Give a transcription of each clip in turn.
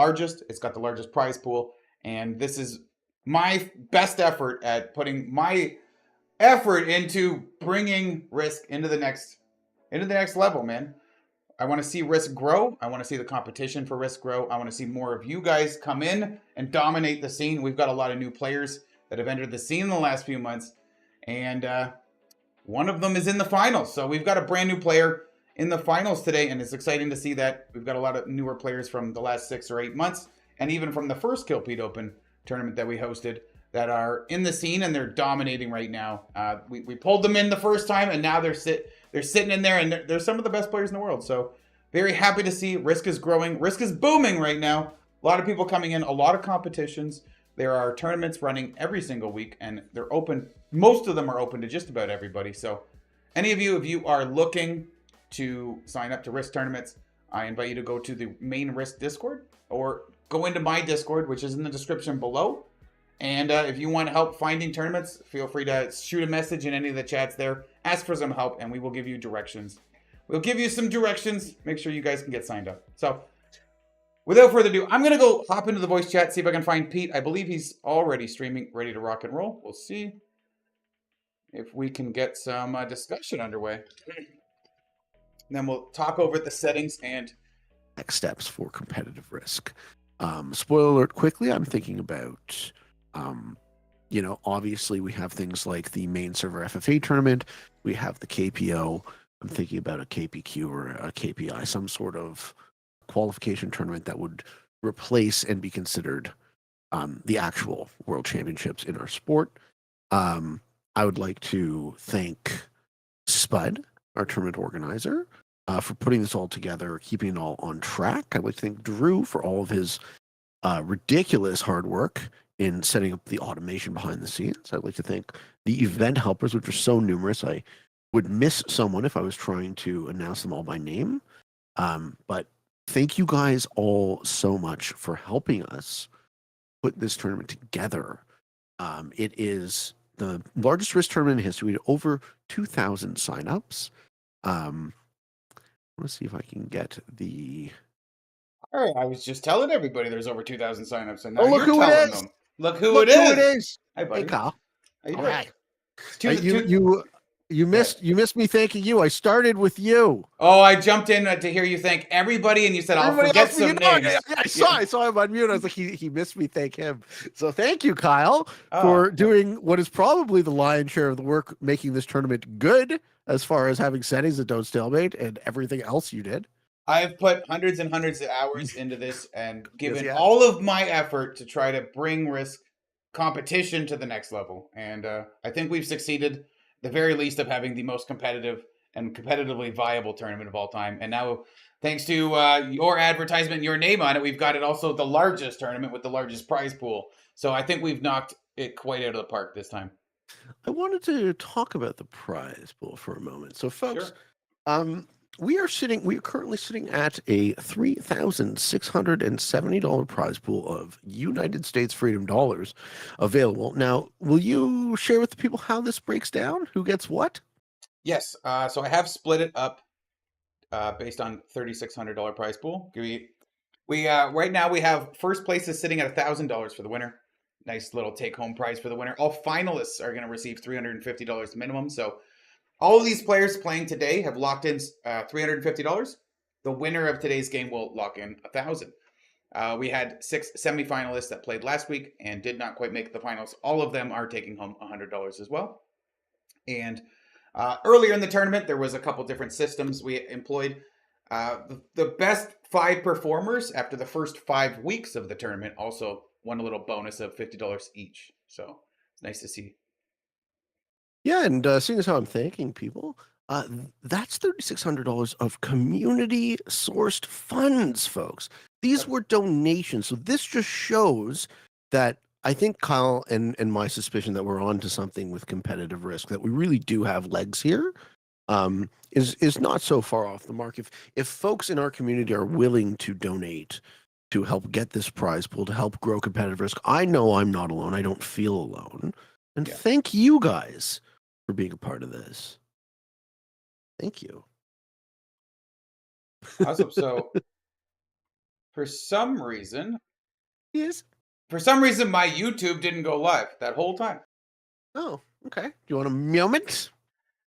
largest. It's got the largest prize pool. And this is my best effort at putting my effort into bringing Risk into the next level, man. I want to see Risk grow. I want to see the competition for Risk grow. I want to see more of you guys come in and dominate the scene. We've got a lot of new players that have entered the scene in the last few months, and one of them is in the finals. So we've got a brand new player in the finals today, and it's exciting to see that. We've got a lot of newer players from the last 6 or 8 months, and even from the first Kilpede Open tournament that we hosted, that are in the scene, and they're dominating right now. We pulled them in the first time, and now they're sitting in there, and they're some of the best players in the world. So very happy to see Risk is growing. Risk is booming right now. A lot of people coming in, a lot of competitions. There are tournaments running every single week, and they're open. Most of them are open to just about everybody. So any of you, if you are looking to sign up to Risk tournaments, I invite you to go to the main Risk Discord, or go into my Discord, which is in the description below. And if you want help finding tournaments, feel free to shoot a message in any of the chats there. Ask for some help, and we will give you directions. We'll give you some directions. Make sure you guys can get signed up. So, without further ado, I'm going to go hop into the voice chat, see if I can find Pete. I believe he's already streaming, ready to rock and roll. We'll see if we can get some discussion underway. And then we'll talk over the settings and next steps for competitive Risk. Spoiler alert quickly, I'm thinking about... obviously we have things like the main server FFA tournament. We have the KPO. I'm thinking about a KPQ or a KPI, some sort of qualification tournament that would replace and be considered the actual world championships in our sport. I would like to thank Spud, our tournament organizer, for putting this all together, keeping it all on track. I'd like to thank Drew for all of his ridiculous hard work in setting up the automation behind the scenes. I'd like to thank the event helpers, which are so numerous. I would miss someone if I was trying to announce them all by name. But thank you guys all so much for helping us put this tournament together. It is the largest Risk tournament in history, with over 2,000 signups. Let's see if I can get the... All right, I was just telling everybody there's over 2,000 signups, and now look you're who telling it is. them. Look who it is. Hi, buddy. Hey, Kyle. How you All doing? right. You missed me thanking you. I started with you. Oh, I jumped in to hear you thank everybody, and you said I'll forget some names. I saw him on mute. I was like, he missed me thank him. So thank you, Kyle, for doing what is probably the lion's share of the work, making this tournament good, as far as having settings that don't stalemate and everything else you did. I've put hundreds and hundreds of hours into this and given all of my effort to try to bring Risk competition to the next level. And I think we've succeeded, the very least, of having the most competitive and competitively viable tournament of all time. And now, thanks to your advertisement and your name on it, we've got it also the largest tournament with the largest prize pool. So I think we've knocked it quite out of the park this time. I wanted to talk about the prize pool for a moment. So, folks, sure. We are currently sitting at a $3,670 prize pool of United States freedom dollars available. Now, will you share with the people how this breaks down? Who gets what? Yes. So I have split it up based on $3,600 prize pool. Right now we have first place is sitting at $1,000 for the winner. Nice little take-home prize for the winner. All finalists are going to receive $350 minimum. So all of these players playing today have locked in $350. The winner of today's game will lock in $1,000. We had 6 semifinalists that played last week and did not quite make the finals. All of them are taking home $100 as well. And earlier in the tournament, there was a couple different systems we employed. The best 5 performers after the first 5 weeks of the tournament also won a little bonus of $50 each. So it's nice to see. Yeah, and seeing as how I'm thanking people, that's $3,600 of community-sourced funds, folks. These were donations, so this just shows that I think Kyle and my suspicion that we're on to something with competitive Risk, that we really do have legs here, is not so far off the mark. If folks in our community are willing to donate to help get this prize pool, to help grow competitive Risk, I know I'm not alone. I don't feel alone. And thank you guys for being a part of this. Thank you. Awesome. So For some reason, Yes. my YouTube didn't go live that whole time. Oh, okay. Do you want a moment?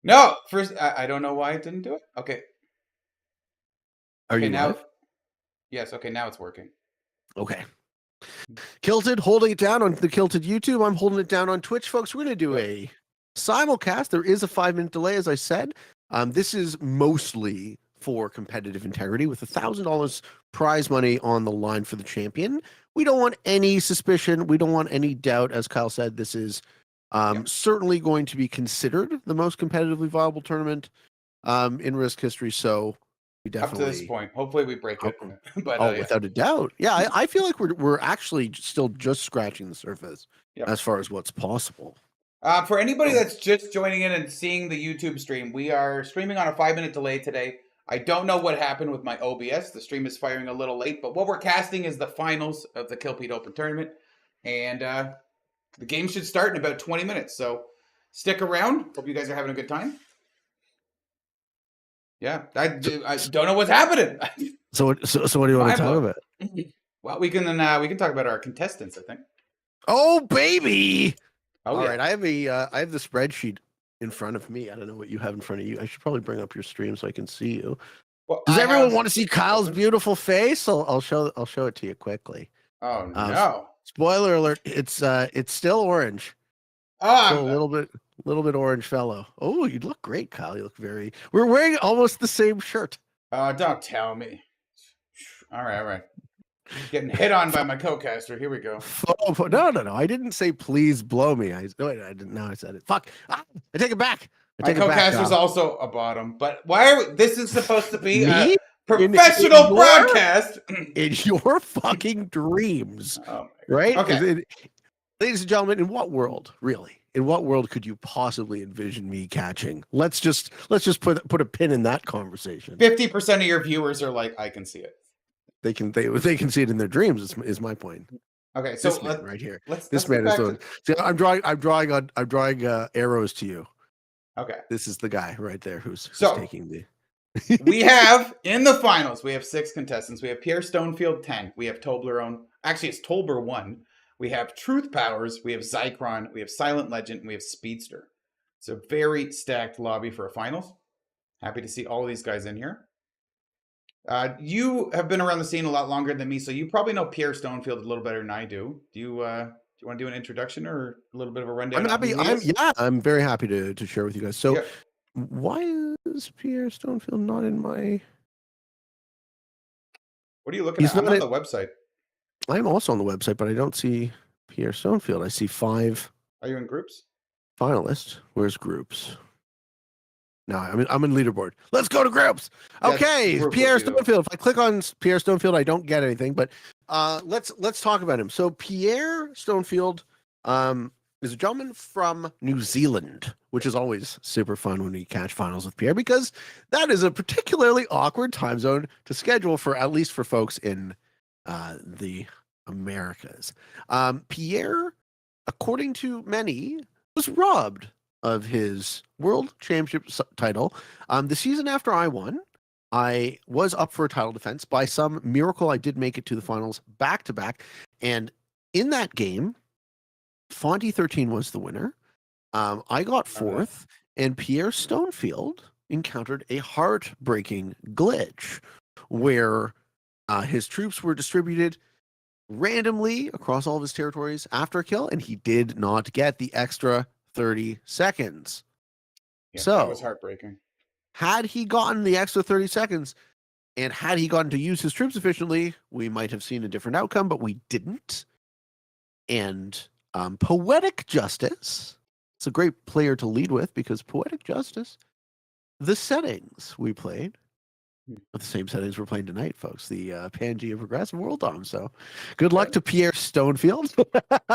No, first I don't know why it didn't do it. Okay. Are Okay, you now. live? Yes. Okay, now it's working. Okay. Kilted holding it down on the Kilted YouTube. I'm holding it down on Twitch, folks. We're going to do a simulcast. There is a 5-minute delay, as I said. This is mostly for competitive integrity with $1,000 prize money on the line for the champion. We don't want any suspicion. We don't want any doubt. As Kyle said, this is certainly going to be considered the most competitively viable tournament in Risk history. So we definitely, up to this point, hopefully we break it. But yeah. Without a doubt. Yeah, I feel like we're actually still just scratching the surface as far as what's possible. For anybody that's just joining in and seeing the YouTube stream, we are streaming on a 5-minute delay today. I don't know what happened with my OBS. The stream is firing a little late, but what we're casting is the finals of the Kilpete Open Tournament. And the game should start in about 20 minutes. So stick around. Hope you guys are having a good time. Yeah, I don't know what's happening. So what do you want to talk about? Well, we can talk about our contestants, I think. Oh, baby! Oh, all right. I have the spreadsheet in front of me. I don't know what you have in front of you. I should probably bring up your stream so I can see you. Well, does everyone want to see Kyle's beautiful face? I'll show it to you quickly. Oh no! Spoiler alert! It's still orange. Oh, still a little bit orange fellow. Oh, you look great, Kyle. You look very. We're wearing almost the same shirt. Oh, don't tell me. All right. Getting hit on by my co-caster. Here we go. No. I didn't say please blow me. I didn't. Now I said it. Fuck. I take it back. My co-caster's also a bottom. But this is supposed to be me? A professional broadcast. In your fucking dreams. Oh, right? Okay. Ladies and gentlemen, in what world, really? In what world could you possibly envision me catching? Let's just put a pin in that conversation. 50% of your viewers are like, I can see it. They can see it in their dreams. Is my point. Okay, so this man right here. Let's man is the. See, I'm drawing arrows to you. Okay. This is the guy right there who's taking the. We have in the finals. We have 6 contestants. We have Pierre Stonefield 10. We have Toblerone. Actually, it's Tolber 1. We have Truth Powers. We have Zycron. We have Silent Legend. And we have Speedster. So very stacked lobby for a finals. Happy to see all of these guys in here. You have been around the scene a lot longer than me, so you probably know Pierre Stonefield a little better than I do. Do you want to do an introduction or a little bit of a rundown? I'm very happy to share with you guys. So, why is Pierre Stonefield not in my? What are you looking at? I'm on the website. I'm also on the website, but I don't see Pierre Stonefield. I see 5. Are you in groups? Finalists. Where's groups? No, I'm in leaderboard. Let's go to groups. Okay, Pierre Stonefield. If I click on Pierre Stonefield, I don't get anything. But let's talk about him. So Pierre Stonefield is a gentleman from New Zealand, which is always super fun when we catch finals with Pierre because that is a particularly awkward time zone to schedule for, at least for folks in the Americas. Pierre, according to many, was robbed of his world championship title. The season after I won, I was up for a title defense. By some miracle, I did make it to the finals back to back. And in that game, Fonty 13 was the winner. I got 4th, and Pierre Stonefield encountered a heartbreaking glitch where his troops were distributed randomly across all of his territories after a kill, and he did not get the extra 30 seconds. Yeah, so that was heartbreaking. Had he gotten the extra 30 seconds and had he gotten to use his troops efficiently, we might have seen a different outcome, but we didn't. And Poetic Justice, it's a great player to lead with because Poetic Justice, the settings we played, the same settings we're playing tonight, folks. The Pangea Progressive World Dom. So good luck to Pierre Stonefield.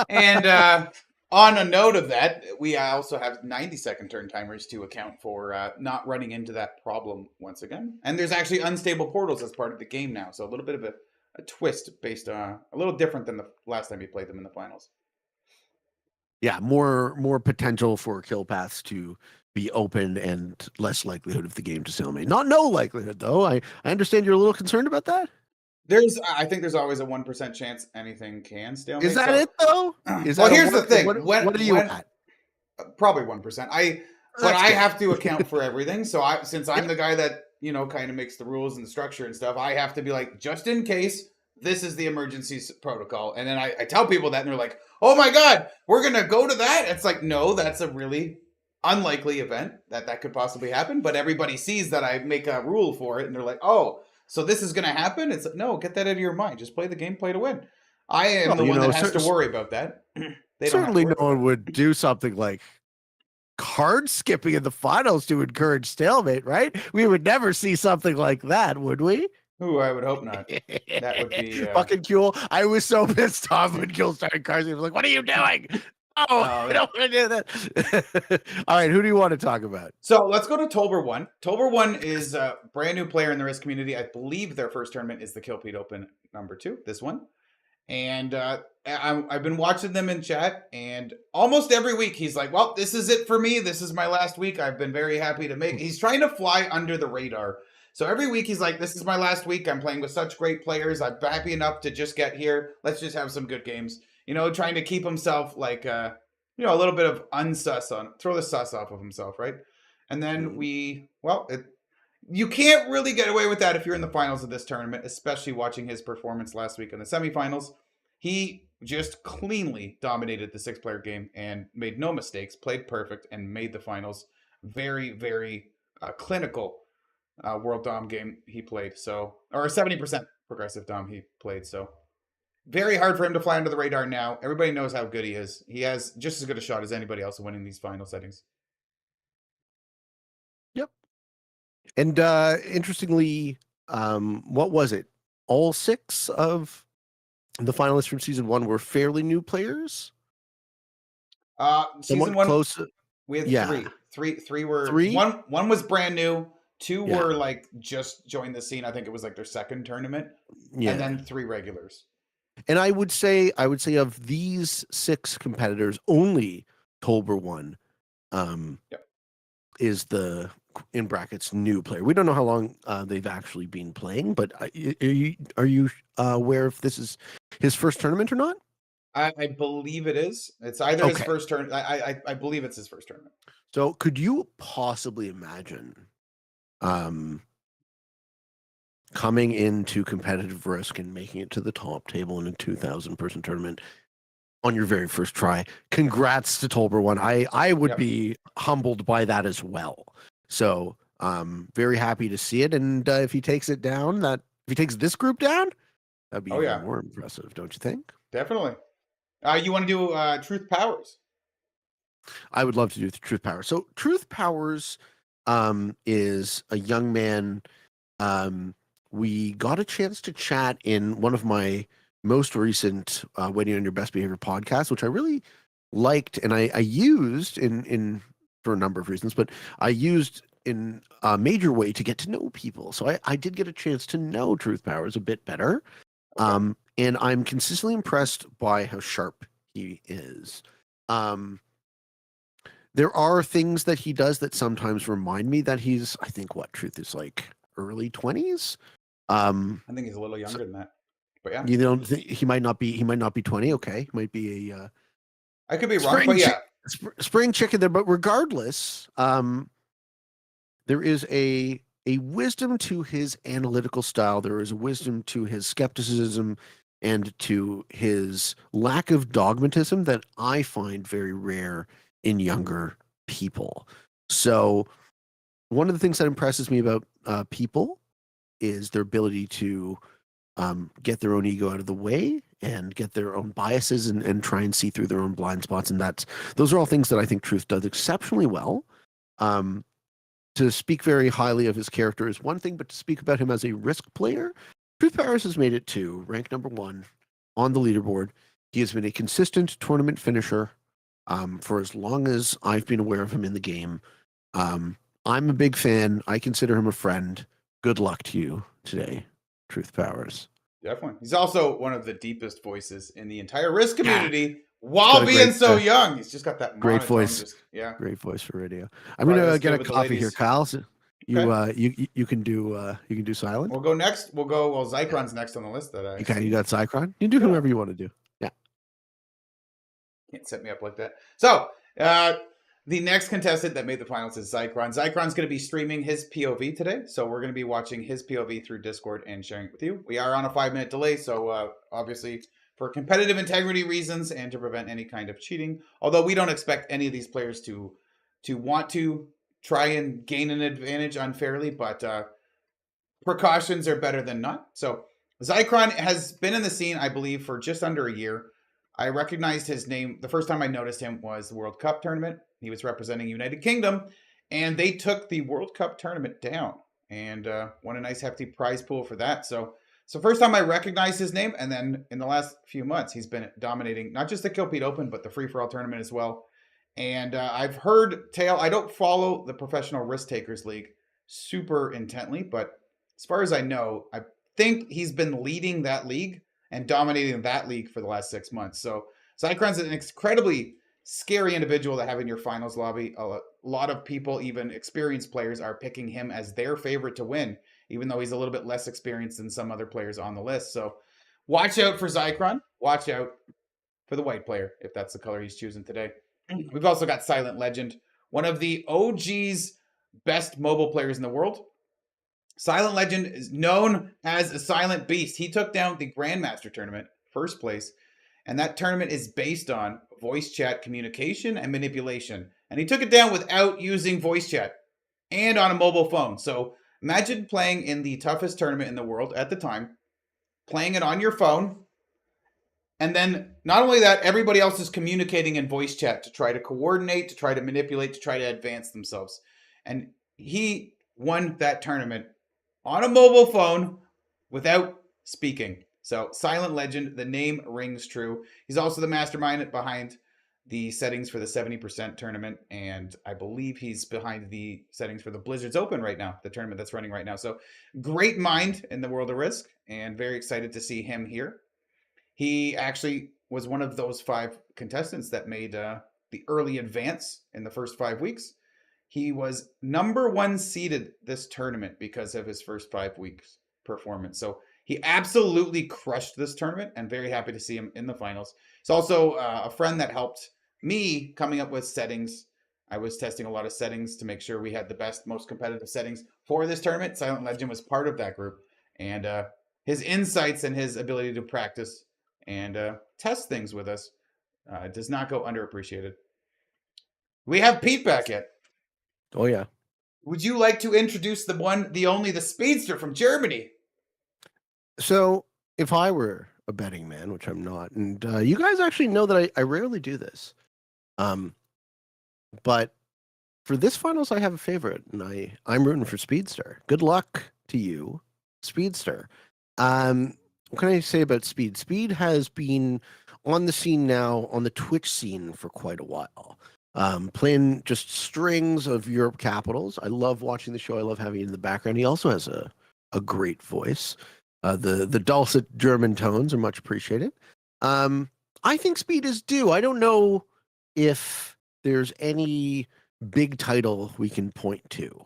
And on a note of that, we also have 90-second turn timers to account for not running into that problem once again. And there's actually unstable portals as part of the game now. So a little bit of a twist based on a little different than the last time we played them in the finals. Yeah, more potential for kill paths to be open and less likelihood of the game to stalemate. Not no likelihood, though. I understand you're a little concerned about that. I think there's always a 1% chance anything can stalemate. Is that So, it though? Is well, that a here's the one? thing. What are you at? Probably 1%. But That's I good. have to account for everything. So since I'm Yep. the guy that, kind of makes the rules and the structure and stuff, I have to be like, just in case, this is the emergency protocol. And then I tell people that and they're like, oh my God, we're going to go to that. It's like, no, that's a really unlikely event that could possibly happen. But everybody sees that I make a rule for it and they're like, oh, so this is going to happen? It's like, no, get that out of your mind. Just play the game, play to win. I am Well, the one that has to worry about that. They don't have to certainly worry no about one would do something like card skipping in the finals to encourage stalemate, right? We would never see something like that, would we? that. Ooh, I would hope not. That would be fucking Kuhl. I was so pissed off when Kuhl started cards. He was like, "What are you doing? Oh, I don't want to do that." All right, who do you want to talk about? So let's go to Tolber 1. Tolber 1 is a brand new player in the Risk community. I believe their first tournament is the Kilpete Open #2, this one. And I've been watching them in chat, and almost every week he's like, well, this is it for me. This is my last week. I've been very happy to make. He's trying to fly under the radar. So every week he's like, this is my last week. I'm playing with such great players. I'm happy enough to just get here. Let's just have some good games. Trying to keep himself like, a little bit of throw the sus off of himself, right? And then you can't really get away with that if you're in the finals of this tournament, especially watching his performance last week in the semifinals. He just cleanly dominated the 6-player game and made no mistakes, played perfect, and made the finals. Very, very clinical World Dom game he played. Or a 70% progressive Dom he played. So very hard for him to fly under the radar now. Everybody knows how good he is. He has just as good a shot as anybody else of winning these final settings. Yep. And interestingly, what was it? All 6 of the finalists from season 1 were fairly new players. Season 1, close. we had Yeah. Three were 3. One was brand new. 2 were like just joined the scene. I think it was like their second tournament. Yeah. And then 3 regulars. And I would say of these 6 competitors, only Tolber 1 is the, in brackets, new player. We don't know how long they've actually been playing, but are you aware if this is his first tournament or not? I believe it is. It's either his first turn. I believe it's his first tournament. So could you possibly imagine coming into competitive Risk and making it to the top table in a 2,000-person tournament on your very first try? Congrats to Tolber 1. I would be humbled by that as well. So very happy to see it. And if he takes it down, if he takes this group down, that'd be even more impressive, don't you think? Definitely. You want to do Truth Powers? I would love to do Truth Powers. So Truth Powers is a young man. We got a chance to chat in one of my most recent Waiting on Your Best Behavior podcast, which I really liked, and I used in for a number of reasons, but I used in a major way to get to know people. So I did get a chance to know Truth Powers a bit better. Okay. And I'm consistently impressed by how sharp he is. There are things that he does that sometimes remind me that he's, I think, Truth is like early 20s. I think he's a little younger than that. But yeah. You don't think he might not be 20, okay. He might be a I could be wrong, but yeah. Spring chicken there, but regardless, there is a wisdom to his analytical style. There is a wisdom to his skepticism and to his lack of dogmatism that I find very rare in younger people. So one of the things that impresses me about people is their ability to get their own ego out of the way and get their own biases and try and see through their own blind spots. And those are all things that I think Truth does exceptionally well. To speak very highly of his character is one thing, but to speak about him as a Risk player, Truth Powers has made it to rank number 1 on the leaderboard. He has been a consistent tournament finisher for as long as I've been aware of him in the game. I'm a big fan. I consider him a friend. Good luck to you today, Truth Powers. Definitely. He's also one of the deepest voices in the entire Risk community while being so young. He's just got that great voice. Great voice for radio. I'm going to get a coffee here, Kyle. You can do silent. We'll go next. Well, Zychron's next on the list that I Okay, see. you got Zychron. You can do whoever you want to do. Yeah. Can't set me up like that. So, the next contestant that made the finals is Zychron. Zychron's going to be streaming his POV today, so we're going to be watching his POV through Discord and sharing it with you. We are on a 5-minute delay, so obviously for competitive integrity reasons and to prevent any kind of cheating. Although we don't expect any of these players to want to try and gain an advantage unfairly, but precautions are better than not. So Zychron has been in the scene, I believe, for just under a year. I recognized his name. The first time I noticed him was the World Cup tournament. He was representing United Kingdom, and they took the World Cup tournament down and won a nice hefty prize pool for that. So first time I recognized his name, and then in the last few months, he's been dominating not just the Kilpete Open, but the free-for-all tournament as well. And I've heard tale. I don't follow the Professional Risk Takers League super intently, but as far as I know, I think he's been leading that league and dominating that league for the last 6 months. So Zychron's an incredibly scary individual to have in your finals lobby. A lot of people, even experienced players, are picking him as their favorite to win, even though he's a little bit less experienced than some other players on the list. So watch out for Zychron. Watch out for the white player, if that's the color he's choosing today. We've also got Silent Legend, one of the OG's best mobile players in the world. Silent Legend is known as a silent beast. He took down the Grandmaster tournament, first place, and that tournament is based on voice chat communication and manipulation. And he took it down without using voice chat and on a mobile phone. So imagine playing in the toughest tournament in the world at the time, playing it on your phone, and then not only that, everybody else is communicating in voice chat to try to coordinate, to try to manipulate, to try to advance themselves. And he won that tournament on a mobile phone without speaking. So Silent Legend, the name rings true. He's also the mastermind behind the settings for the 70% tournament, and I believe he's behind the settings for the Blizzards Open right now, the tournament that's running right now. So great mind in the world of Risk, and very excited to see him here. He actually was one of those 5 contestants that made the early advance in the first 5 weeks. He was number 1 seeded this tournament because of his first 5 weeks performance. So he absolutely crushed this tournament, and very happy to see him in the finals. He's also a friend that helped me coming up with settings. I was testing a lot of settings to make sure we had the best, most competitive settings for this tournament. Silent Legend was part of that group, and his insights and his ability to practice and test things with us does not go underappreciated. We have Pete back yet. Oh yeah. Would you like to introduce the one, the only, the speedster from Germany? So if I were a betting man, which I'm not, and you guys actually know that I rarely do this, but for this finals I have a favorite, and I'm rooting for Speedster. Good luck to you, Speedster. What can I say about Speed? Speed has been on the scene now, on the Twitch scene for quite a while. Playing just strings of Europe capitals. I love watching the show. I love having it in the background. He also has a great voice. The dulcet German tones are much appreciated. I think Speed is due. I don't know if there's any big title we can point to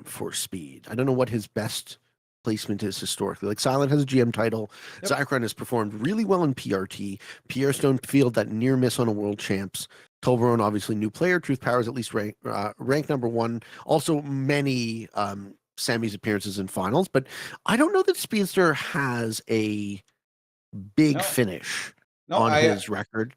for Speed. I don't know what his best placement is historically. Like Silent has a GM title. Yep. Zychron has performed really well in PRT. Pierre Stonefield, that near miss on a World Champs. Tolverone, obviously new player. Truth Power is at least ranked number 1. Also many semis appearances in finals. But I don't know that Speedster has a big finish on his record.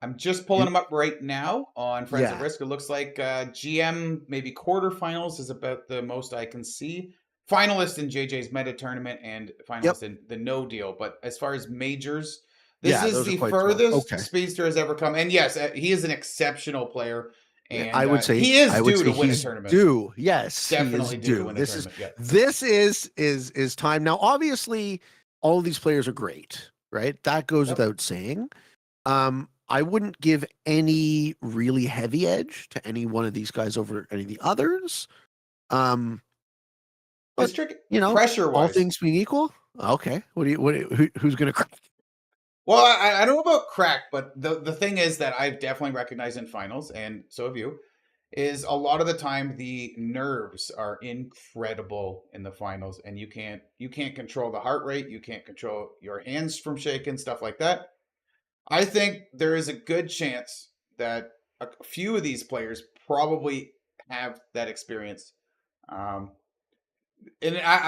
I'm just pulling him up right now on Friends at Risk. It looks like GM, maybe quarterfinals is about the most I can see. Finalist in JJ's Meta Tournament and finalist in the No Deal. But as far as majors, this is the furthest Speedster has ever come. And yes, he is an exceptional player. And I would say he is due to win a tournament. Due, yes, definitely he is due to win a tournament. This is time now. Obviously, all of these players are great, right? That goes without saying. I wouldn't give any really heavy edge to any one of these guys over any of the others. But you know, pressure-wise, all things being equal, okay. Who's going to crack? Well, I don't know about crack, but the thing is that I've definitely recognized in finals, and so have you, is a lot of the time the nerves are incredible in the finals, and you can't control the heart rate, you can't control your hands from shaking, stuff like that. I think there is a good chance that a few of these players probably have that experience. Um,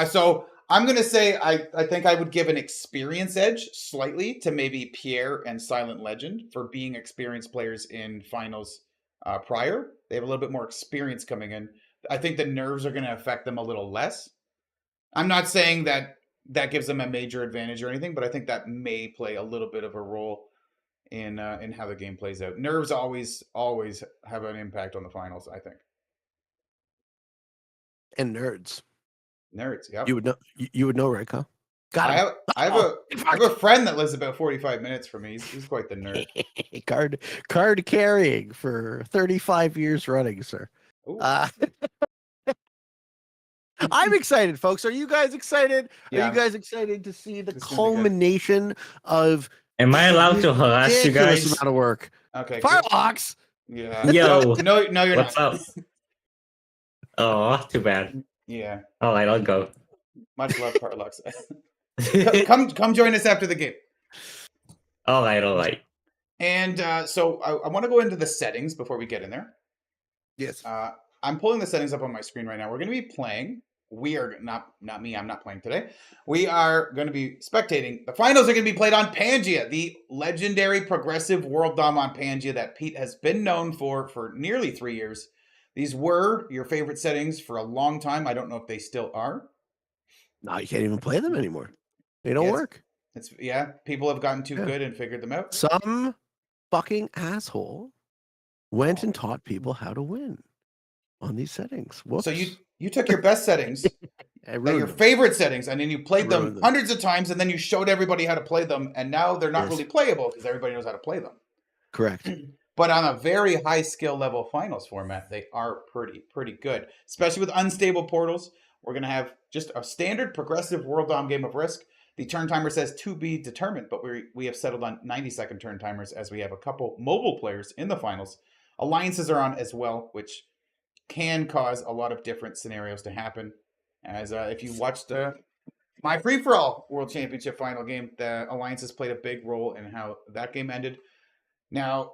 so I'm gonna say I think I would give an experience edge slightly to maybe Pierre and Silent Legend for being experienced players in finals prior. They have a little bit more experience coming in. I think the nerves are going to affect them a little less. I'm not saying that that gives them a major advantage or anything, but I think that may play a little bit of a role in how the game plays out. Nerves always have an impact on the finals. I think And nerds. nerds. Yep. You would know. You would know, right, Kyle? Got I him. have I have a I have a friend that lives about 45 minutes from me. He's quite the nerd. Card carrying for 35 years running, sir. Ooh. I'm excited, folks. Are you guys excited? Yeah. Are you guys excited to see the This is gonna be good. culmination of Am I allowed to harass you ridiculous guys? amount of work? Okay. Good. Firelocks. Yeah. Yo. No, you're What's not. up? Oh, too bad. Yeah. All right, I'll go. Much love, Carlux. Come join us after the game. All right. And so I want to go into the settings before we get in there. Yes. I'm pulling the settings up on my screen right now. We're going to be playing. We are not me. I'm not playing today. We are going to be spectating. The finals are going to be played on Pangea, the legendary progressive world dom on Pangea that Pete has been known for nearly 3 years. These were your favorite settings for a long time. I don't know if they still are. No, you can't even play them anymore. They don't work. People have gotten too good and figured them out. Some fucking asshole went and taught people how to win on these settings. Whoops. So you took your best settings, your favorite settings, and then you played them hundreds of times, and then you showed everybody how to play them, and now they're not really playable because everybody knows how to play them. Correct. But on a very high skill level finals format, they are pretty good, especially with unstable portals. We're going to have just a standard progressive world dom game of Risk. The turn timer says to be determined, but we have settled on 90-second turn timers as we have a couple mobile players in the finals. Alliances are on as well, which can cause a lot of different scenarios to happen. As if you watched my free-for-all World Championship final game, the Alliances played a big role in how that game ended. Now,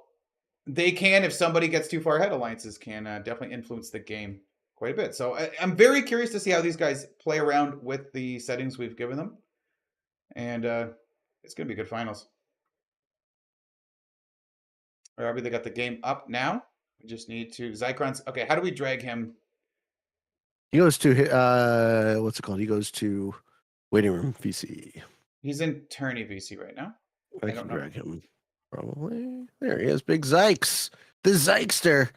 they can, if somebody gets too far ahead, Alliances can definitely influence the game quite a bit. So I'm very curious to see how these guys play around with the settings we've given them. And it's going to be good finals. Robbie, they got the game up now. We just need to... Zycron's... Okay, how do we drag him? He goes to... what's it called? He goes to waiting room VC. He's in tourney VC right now. I can drag him. Probably. There he is. Big Zykes. The Zykester.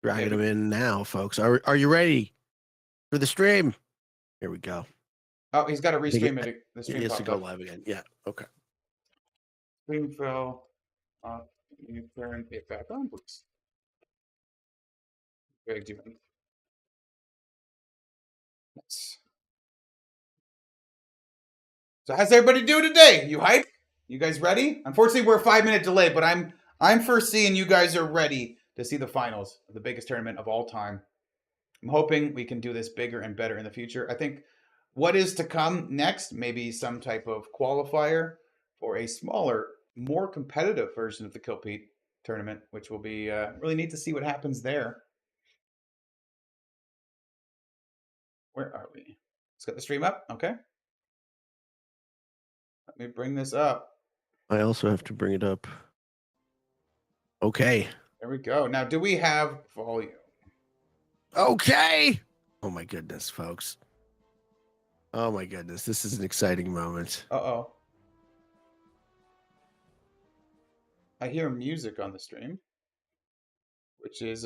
Dragging him in now, folks. Are you ready for the stream? Here we go. Oh, he's got to restream it. The stream he has to go up. live again. Yeah. Okay. Stream fell off. You turn it back on, please. Dragged you in. Nice. So how's everybody doing today? You hype? You guys ready? Unfortunately, we're a 5-minute delay, but I'm foreseeing you guys are ready to see the finals of the biggest tournament of all time. I'm hoping we can do this bigger and better in the future. I think what is to come next, maybe some type of qualifier for a smaller, more competitive version of the Kill Pete tournament, which will be really neat to see what happens there. Where are we? Let's get the stream up. Okay. Let me bring this up. I also have to bring it up. Okay. There we go. Now, do we have volume? Okay. Oh my goodness, folks. Oh my goodness. This is an exciting moment. Uh-oh. I hear music on the stream, which is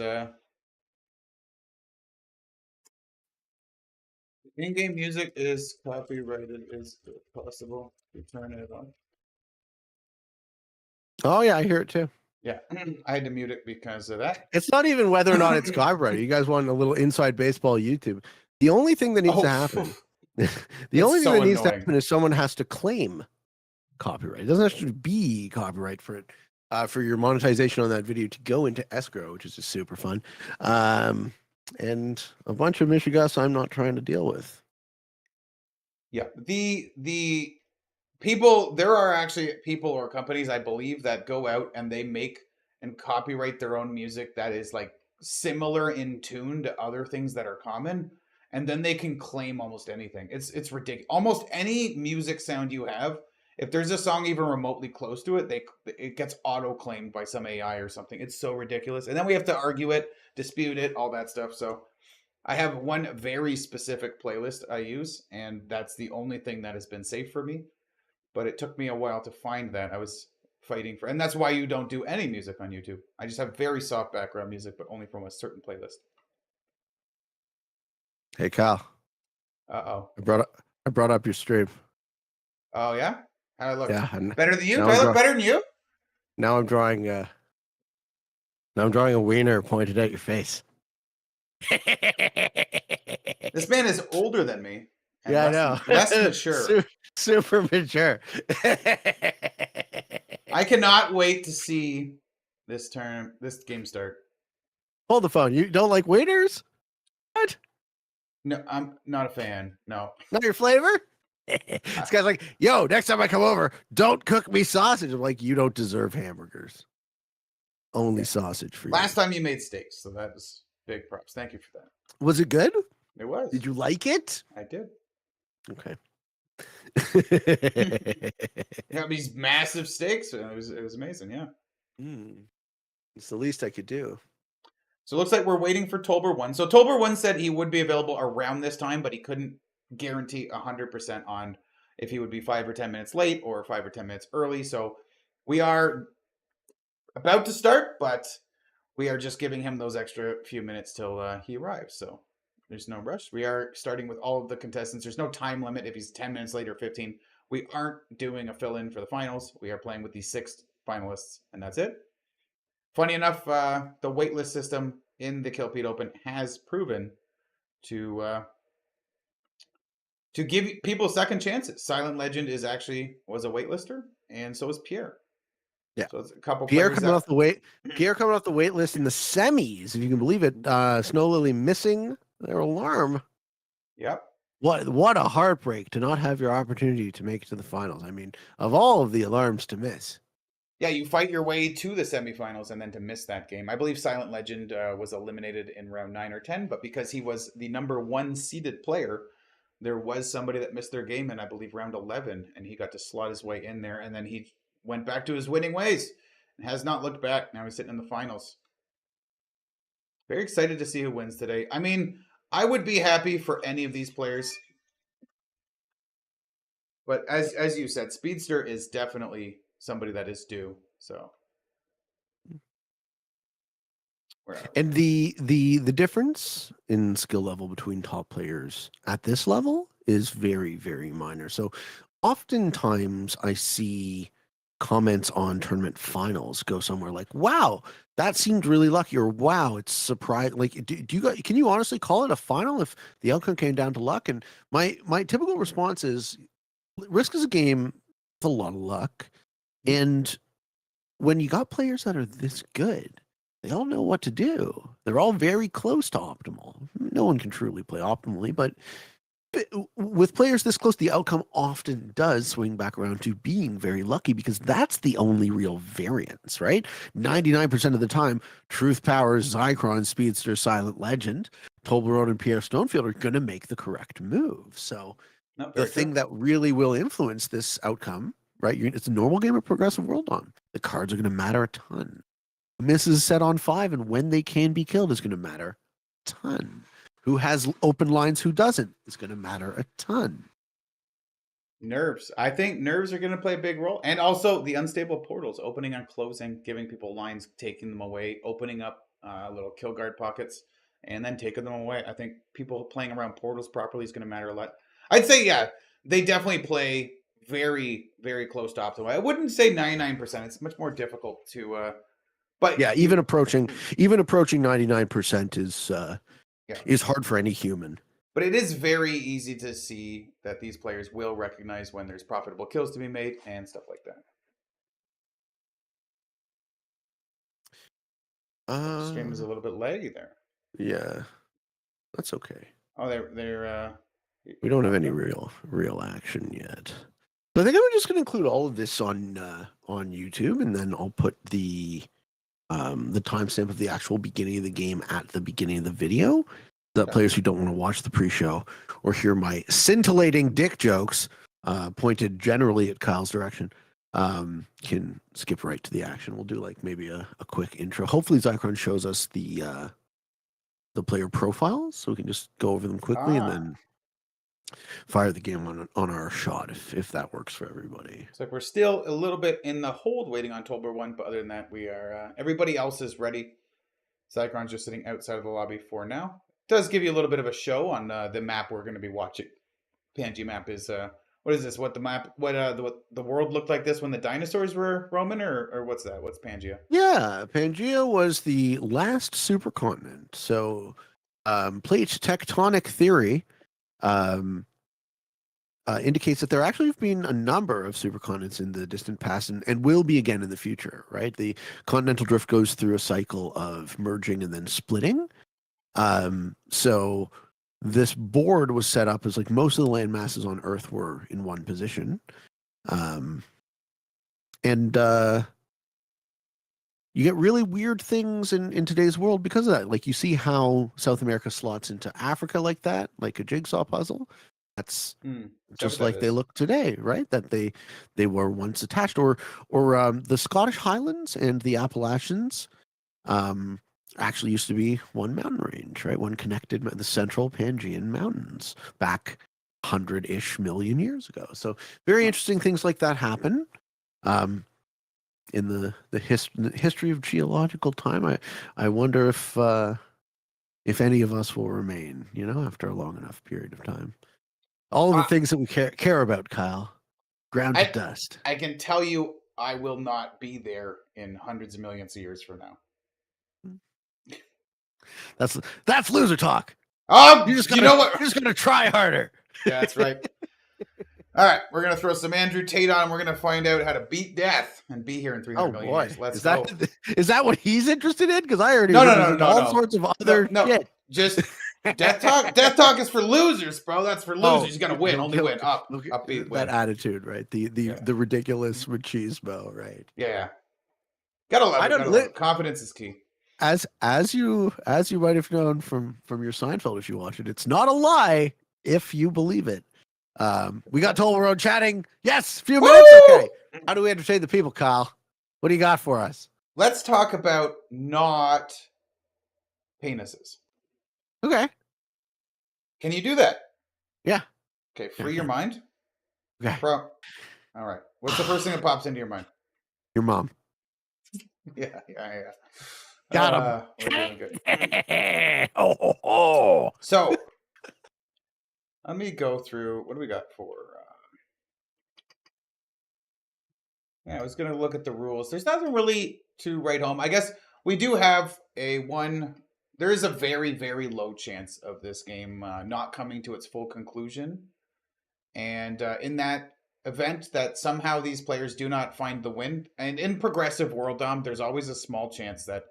in-game music is copyrighted. Is it possible to turn it on? Oh yeah, I hear it too. Yeah, I had to mute it because of that. It's not even whether or not it's copyrighted. You guys want a little inside baseball YouTube. The only thing that needs to happen, the only thing that needs to happen is someone has to claim copyright. It doesn't have to be copyright for it for your monetization on that video to go into escrow, which is just super fun. And a bunch of Michigas I'm not trying to deal with. Yeah. The people, there are actually people or companies, I believe, that go out and they make and copyright their own music that is like similar in tune to other things that are common, and then they can claim almost anything. It's ridiculous. Almost any music sound you have, if there's a song even remotely close to it, it gets auto claimed by some AI or something. It's so ridiculous, and then we have to argue it, dispute it, all that stuff. So I have one very specific playlist I use, and that's the only thing that has been safe for me. But it took me a while to find that. I was fighting for, and that's why you don't do any music on YouTube. I just have very soft background music, but only from a certain playlist. Hey, Kyle. Uh-oh. I brought up your stream. Oh, yeah? How I look? Yeah. Better than you? Do now I I'm look better than you? Now I'm drawing a wiener pointed at your face. This man is older than me. And Yeah, I know. Less mature. Super mature. I cannot wait to see this game start. Hold the phone. You don't like waiters? What? No, I'm not a fan. No. Not your flavor? This guy's like, yo, next time I come over, don't cook me sausage. I'm like, you don't deserve hamburgers. Only sausage for you. Last time you made steaks, so that was big props. Thank you for that. Was it good? It was. Did you like it? I did. Okay. You got these massive steaks. It was amazing, yeah. It's the least I could do. So it looks like we're waiting for Tolber 1. So Tolber 1 said he would be available around this time, but he couldn't guarantee 100% on if he would be 5 or 10 minutes late or 5 or 10 minutes early. So we are about to start, but we are just giving him those extra few minutes till he arrives. So there's no rush. We are starting with all of the contestants. There's no time limit if he's 10 minutes late or 15. We aren't doing a fill-in for the finals. We are playing with the 6 finalists, and that's it. Funny enough, the waitlist system in the Kilpete Open has proven to give people second chances. Silent Legend was a waitlister, and so is Pierre. Yeah, so it's a couple. Pierre coming off the wait list in the semis, if you can believe it. Snow Lily missing their alarm. Yep. What a heartbreak to not have your opportunity to make it to the finals. I mean, of all of the alarms to miss. Yeah, you fight your way to the semifinals and then to miss that game. I believe Silent Legend was eliminated in round 9 or 10, but because he was the number 1 seeded player, there was somebody that missed their game in, I believe, round 11, and he got to slot his way in there, and then he went back to his winning ways and has not looked back. Now he's sitting in the finals. Very excited to see who wins today. I mean, I would be happy for any of these players. But as you said, Speedster is definitely somebody that is due. So, and the difference in skill level between top players at this level is very, very minor. So, oftentimes I see comments on tournament finals go somewhere like, "Wow, that seemed really lucky," or "Wow, it's surprising." Like, can you honestly call it a final if the outcome came down to luck? And my typical response is, Risk is a game with a lot of luck. And when you got players that are this good, they all know what to do. They're all very close to optimal. No one can truly play optimally, but with players this close, the outcome often does swing back around to being very lucky because that's the only real variance, right? 99% of the time, Truth Powers, Zycron, Speedster, Silent Legend, Toblerone, and Pierre Stonefield are going to make the correct move. So the thing that really will influence this outcome, right? It's a normal game of Progressive World on. The cards are going to matter a ton. Misses set on 5, and when they can be killed is going to matter a ton. Who has open lines, who doesn't, is going to matter a ton. Nerves. I think nerves are going to play a big role. And also the unstable portals, opening and closing, giving people lines, taking them away, opening up little kill guard pockets, and then taking them away. I think people playing around portals properly is going to matter a lot. I'd say, yeah, they definitely play very, very close to optimal. I wouldn't say 99%. It's much more difficult to... but yeah, even approaching 99% is hard for any human. But it is very easy to see that these players will recognize when there's profitable kills to be made and stuff like that. The stream is a little bit laggy there. Yeah, that's okay. Oh, they're We don't have any real action yet. So I think I'm just going to include all of this on YouTube, and then I'll put the timestamp of the actual beginning of the game at the beginning of the video. The players who don't want to watch the pre-show or hear my scintillating dick jokes pointed generally at Kyle's direction can skip right to the action. We'll do like maybe a quick intro. Hopefully Zycron shows us the player profiles so we can just go over them quickly and then fire the game on our shot if that works for everybody. It's like we're still a little bit in the hold waiting on Tolbert 1, but other than that, we are everybody else is ready. Zycron's just sitting outside of the lobby for now. It does give you a little bit of a show on the map we're going to be watching. Pangea map is what is this? What the world looked like this when the dinosaurs were roaming, or what's that? What's Pangea? Yeah, Pangea was the last supercontinent. So plate tectonic theory indicates that there actually have been a number of supercontinents in the distant past and will be again in the future, right? The continental drift goes through a cycle of merging and then splitting. So this board was set up as like most of the land masses on Earth were in one position. And you get really weird things in today's world because of that. Like you see how South America slots into Africa like that, like a jigsaw puzzle. That's just like they look today, right? That they were once attached. Or the Scottish Highlands and the Appalachians actually used to be one mountain range, right? One connected, the Central Pangean Mountains back 100-ish million years ago. So very interesting things like that happen. In the history of geological time, I wonder if any of us will remain, after a long enough period of time. All of the things that we care about, Kyle, ground to dust. I can tell you, I will not be there in hundreds of millions of years from now. That's loser talk. You know what? You're just gonna try harder. Yeah, that's right. All right, we're gonna throw some Andrew Tate on. And we're gonna find out how to beat death and be here in 300 million years. Let's go. Is that what he's interested in? Because I already no, all sorts of other shit. Just death talk. Death talk is for losers, bro. That's for losers. You gotta win. Only win. Upbeat. That attitude, right? The ridiculous machismo, right? Yeah. Gotta love it. Confidence is key. As you might have known from your Seinfeld, if you watch it, it's not a lie if you believe it. We got told we're on chatting. Yes, a few minutes. Okay. How do we entertain the people, Kyle? What do you got for us? Let's talk about not penises. Okay. Can you do that? Yeah. Okay. Free your mind. Okay. All right. What's the first thing that pops into your mind? Your mom. Yeah. Got him. So, let me go through. What do we got for? I was going to look at the rules. There's nothing really to write home. I guess we do have there is a very, very low chance of this game not coming to its full conclusion. And in that event that somehow these players do not find the win, and in progressive World Dom, there's always a small chance that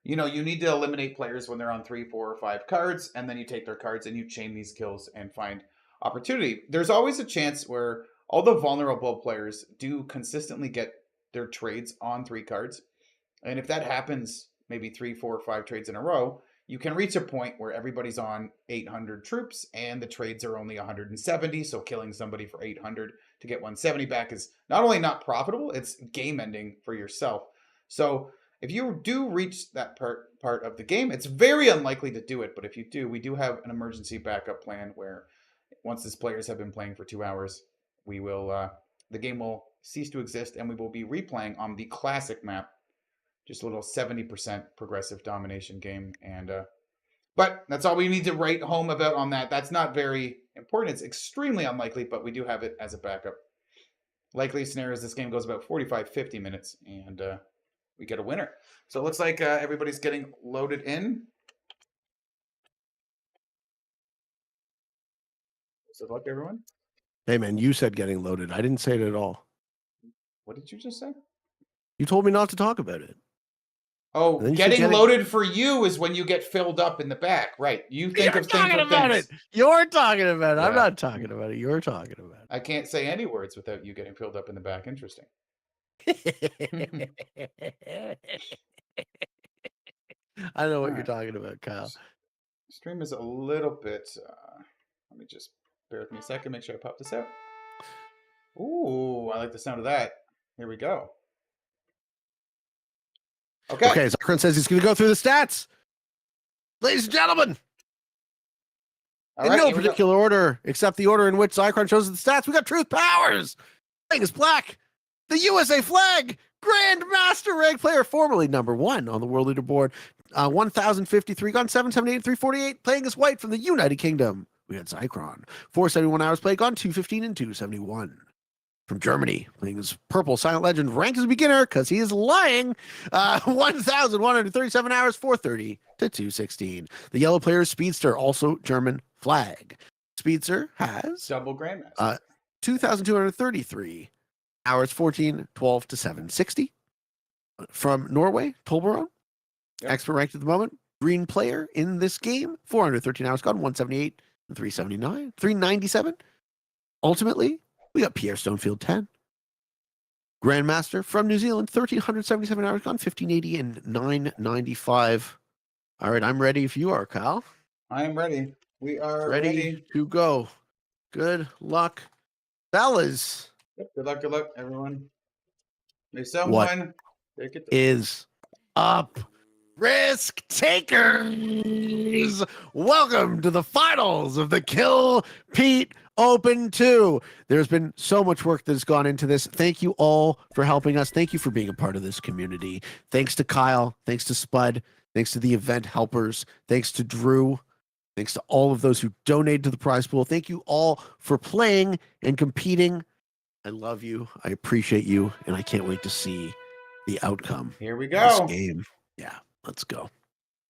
you need to eliminate players when they're on 3, 4, or 5 cards, and then you take their cards and you chain these kills and find opportunity. There's always a chance where all the vulnerable players do consistently get their trades on 3 cards. And if that happens maybe 3, 4, or 5 trades in a row, you can reach a point where everybody's on 800 troops and the trades are only 170. So killing somebody for 800 to get 170 back is not only not profitable, it's game ending for yourself. So if you do reach that part of the game, it's very unlikely to do it. But if you do, we do have an emergency backup plan where once these players have been playing for 2 hours, we will the game will cease to exist and we will be replaying on the classic map. Just a little 70% progressive domination game. And but that's all we need to write home about on that. That's not very important. It's extremely unlikely, but we do have it as a backup. Likely scenario is this game goes about 45, 50 minutes, and we get a winner. So it looks like everybody's getting loaded in. So luck, everyone. Hey, man, you said getting loaded. I didn't say it at all. What did you just say? You told me not to talk about it. Oh, And then you getting said loaded for you is when you get filled up in the back, right? You think You're of things talking with about things. it. You're talking about it. I'm Yeah. not talking about it. You're talking about I can't say any words without you getting filled up in the back. Interesting. it. I know what you're Alright. talking about, Kyle. Stream is a little bit. Let me just bear with me a second. Make sure I pop this out. Ooh, I like the sound of that. Here we go. Okay. Okay, Zakran says he's going to go through the stats. Ladies and gentlemen, All in right, no here we go. particular order, except the order in which Zycron shows the stats, we got Truth Powers. Playing his black, the USA flag, Grandmaster rank player, formerly number 1 on the world leaderboard. 1,053 gone 778 348. Playing as white from the United Kingdom. We had Zycron. 471 hours played, gone 215 and 271. From Germany, playing as purple silent legend, ranked as a beginner because he is lying. 1,137 hours, 430 to 216. The yellow player is Speedster, also German flag. Speedster has Double Grandmaster. 2,233 hours, 14, 12 to 760. From Norway, Tolbaron, Yep. expert ranked at the moment. Green player in this game, 413 hours gone, 178 and 379, 397. Ultimately, we got Pierre Stonefield 10. Grandmaster from New Zealand, 1,377 hours gone, 1,580 and 995. All right, I'm ready if you are, Kyle. I am ready. We are Ready to go. Good luck, fellas. Yep, good luck, everyone. May someone take it. Is up, risk takers. Welcome to the finals of the Kill Pete Open 2. There's been so much work that's gone into this. Thank you all for helping us. Thank you for being a part of this community. Thanks to Kyle. Thanks to Spud. Thanks to the event helpers. Thanks to Drew. Thanks to all of those who donated to the prize pool. Thank you all for playing and competing. I love you. I appreciate you. And I can't wait to see the outcome Here we of this go. game. Yeah, let's go.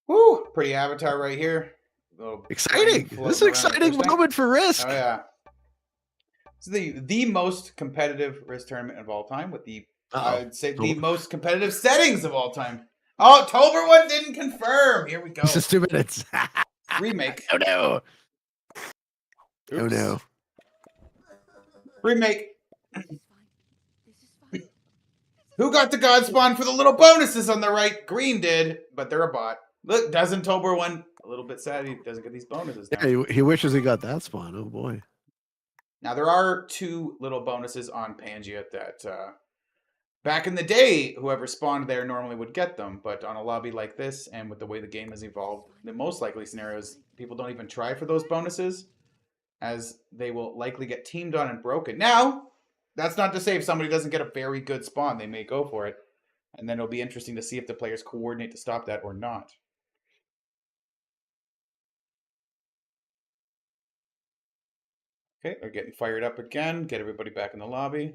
Woo! Pretty avatar right here. Little Exciting. brain This is an floating around the exciting fish tank. moment for Risk. Oh yeah. This is the most competitive Risk tournament of all time with the I'd say the most competitive settings of all time. Oh, October one didn't confirm. Here we go. Just 2 minutes. Remake. Oh no. Oh Oops. no. Remake. Who got the God Spawn for the little bonuses on the right? Green did, but they're a bot. Look, doesn't Tober one a little bit sad he doesn't get these bonuses now. Yeah, he wishes he got that spawn. Oh boy. Now there are 2 little bonuses on Pangea that back in the day, whoever spawned there normally would get them, but on a lobby like this and with the way the game has evolved, the most likely scenario is people don't even try for those bonuses, as they will likely get teamed on and broken. Now, that's not to say if somebody doesn't get a very good spawn, they may go for it. And then it'll be interesting to see if the players coordinate to stop that or not. Okay, they're getting fired up again. Get everybody back in the lobby.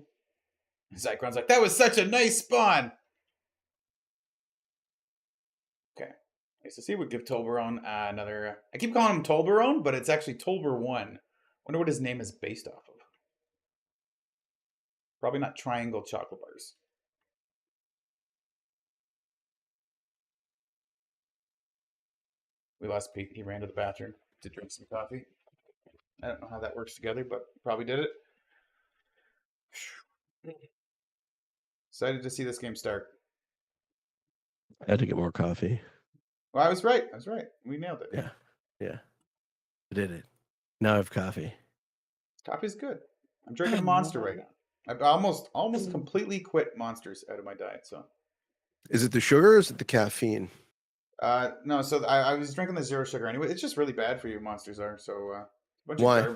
Zycron's like, that was such a nice spawn. Okay. Nice to see. We'll give Tolbaron another... I keep calling him Tolbaron, but it's actually Tolber1. Wonder what his name is based off of. Probably not Triangle Chocolate Bars. We lost Pete. He ran to the bathroom to drink some coffee. I don't know how that works together, but probably did it. Excited to see this game start. I had to get more coffee. Well, I was right. We nailed it. Yeah. I did it. Now I have coffee. Coffee's good. I'm drinking a Monster right now. I've almost completely quit Monsters out of my diet. So, Is it the sugar or is it the caffeine? no. So I was drinking the zero sugar anyway. It's just really bad for you. Monsters are so. Why?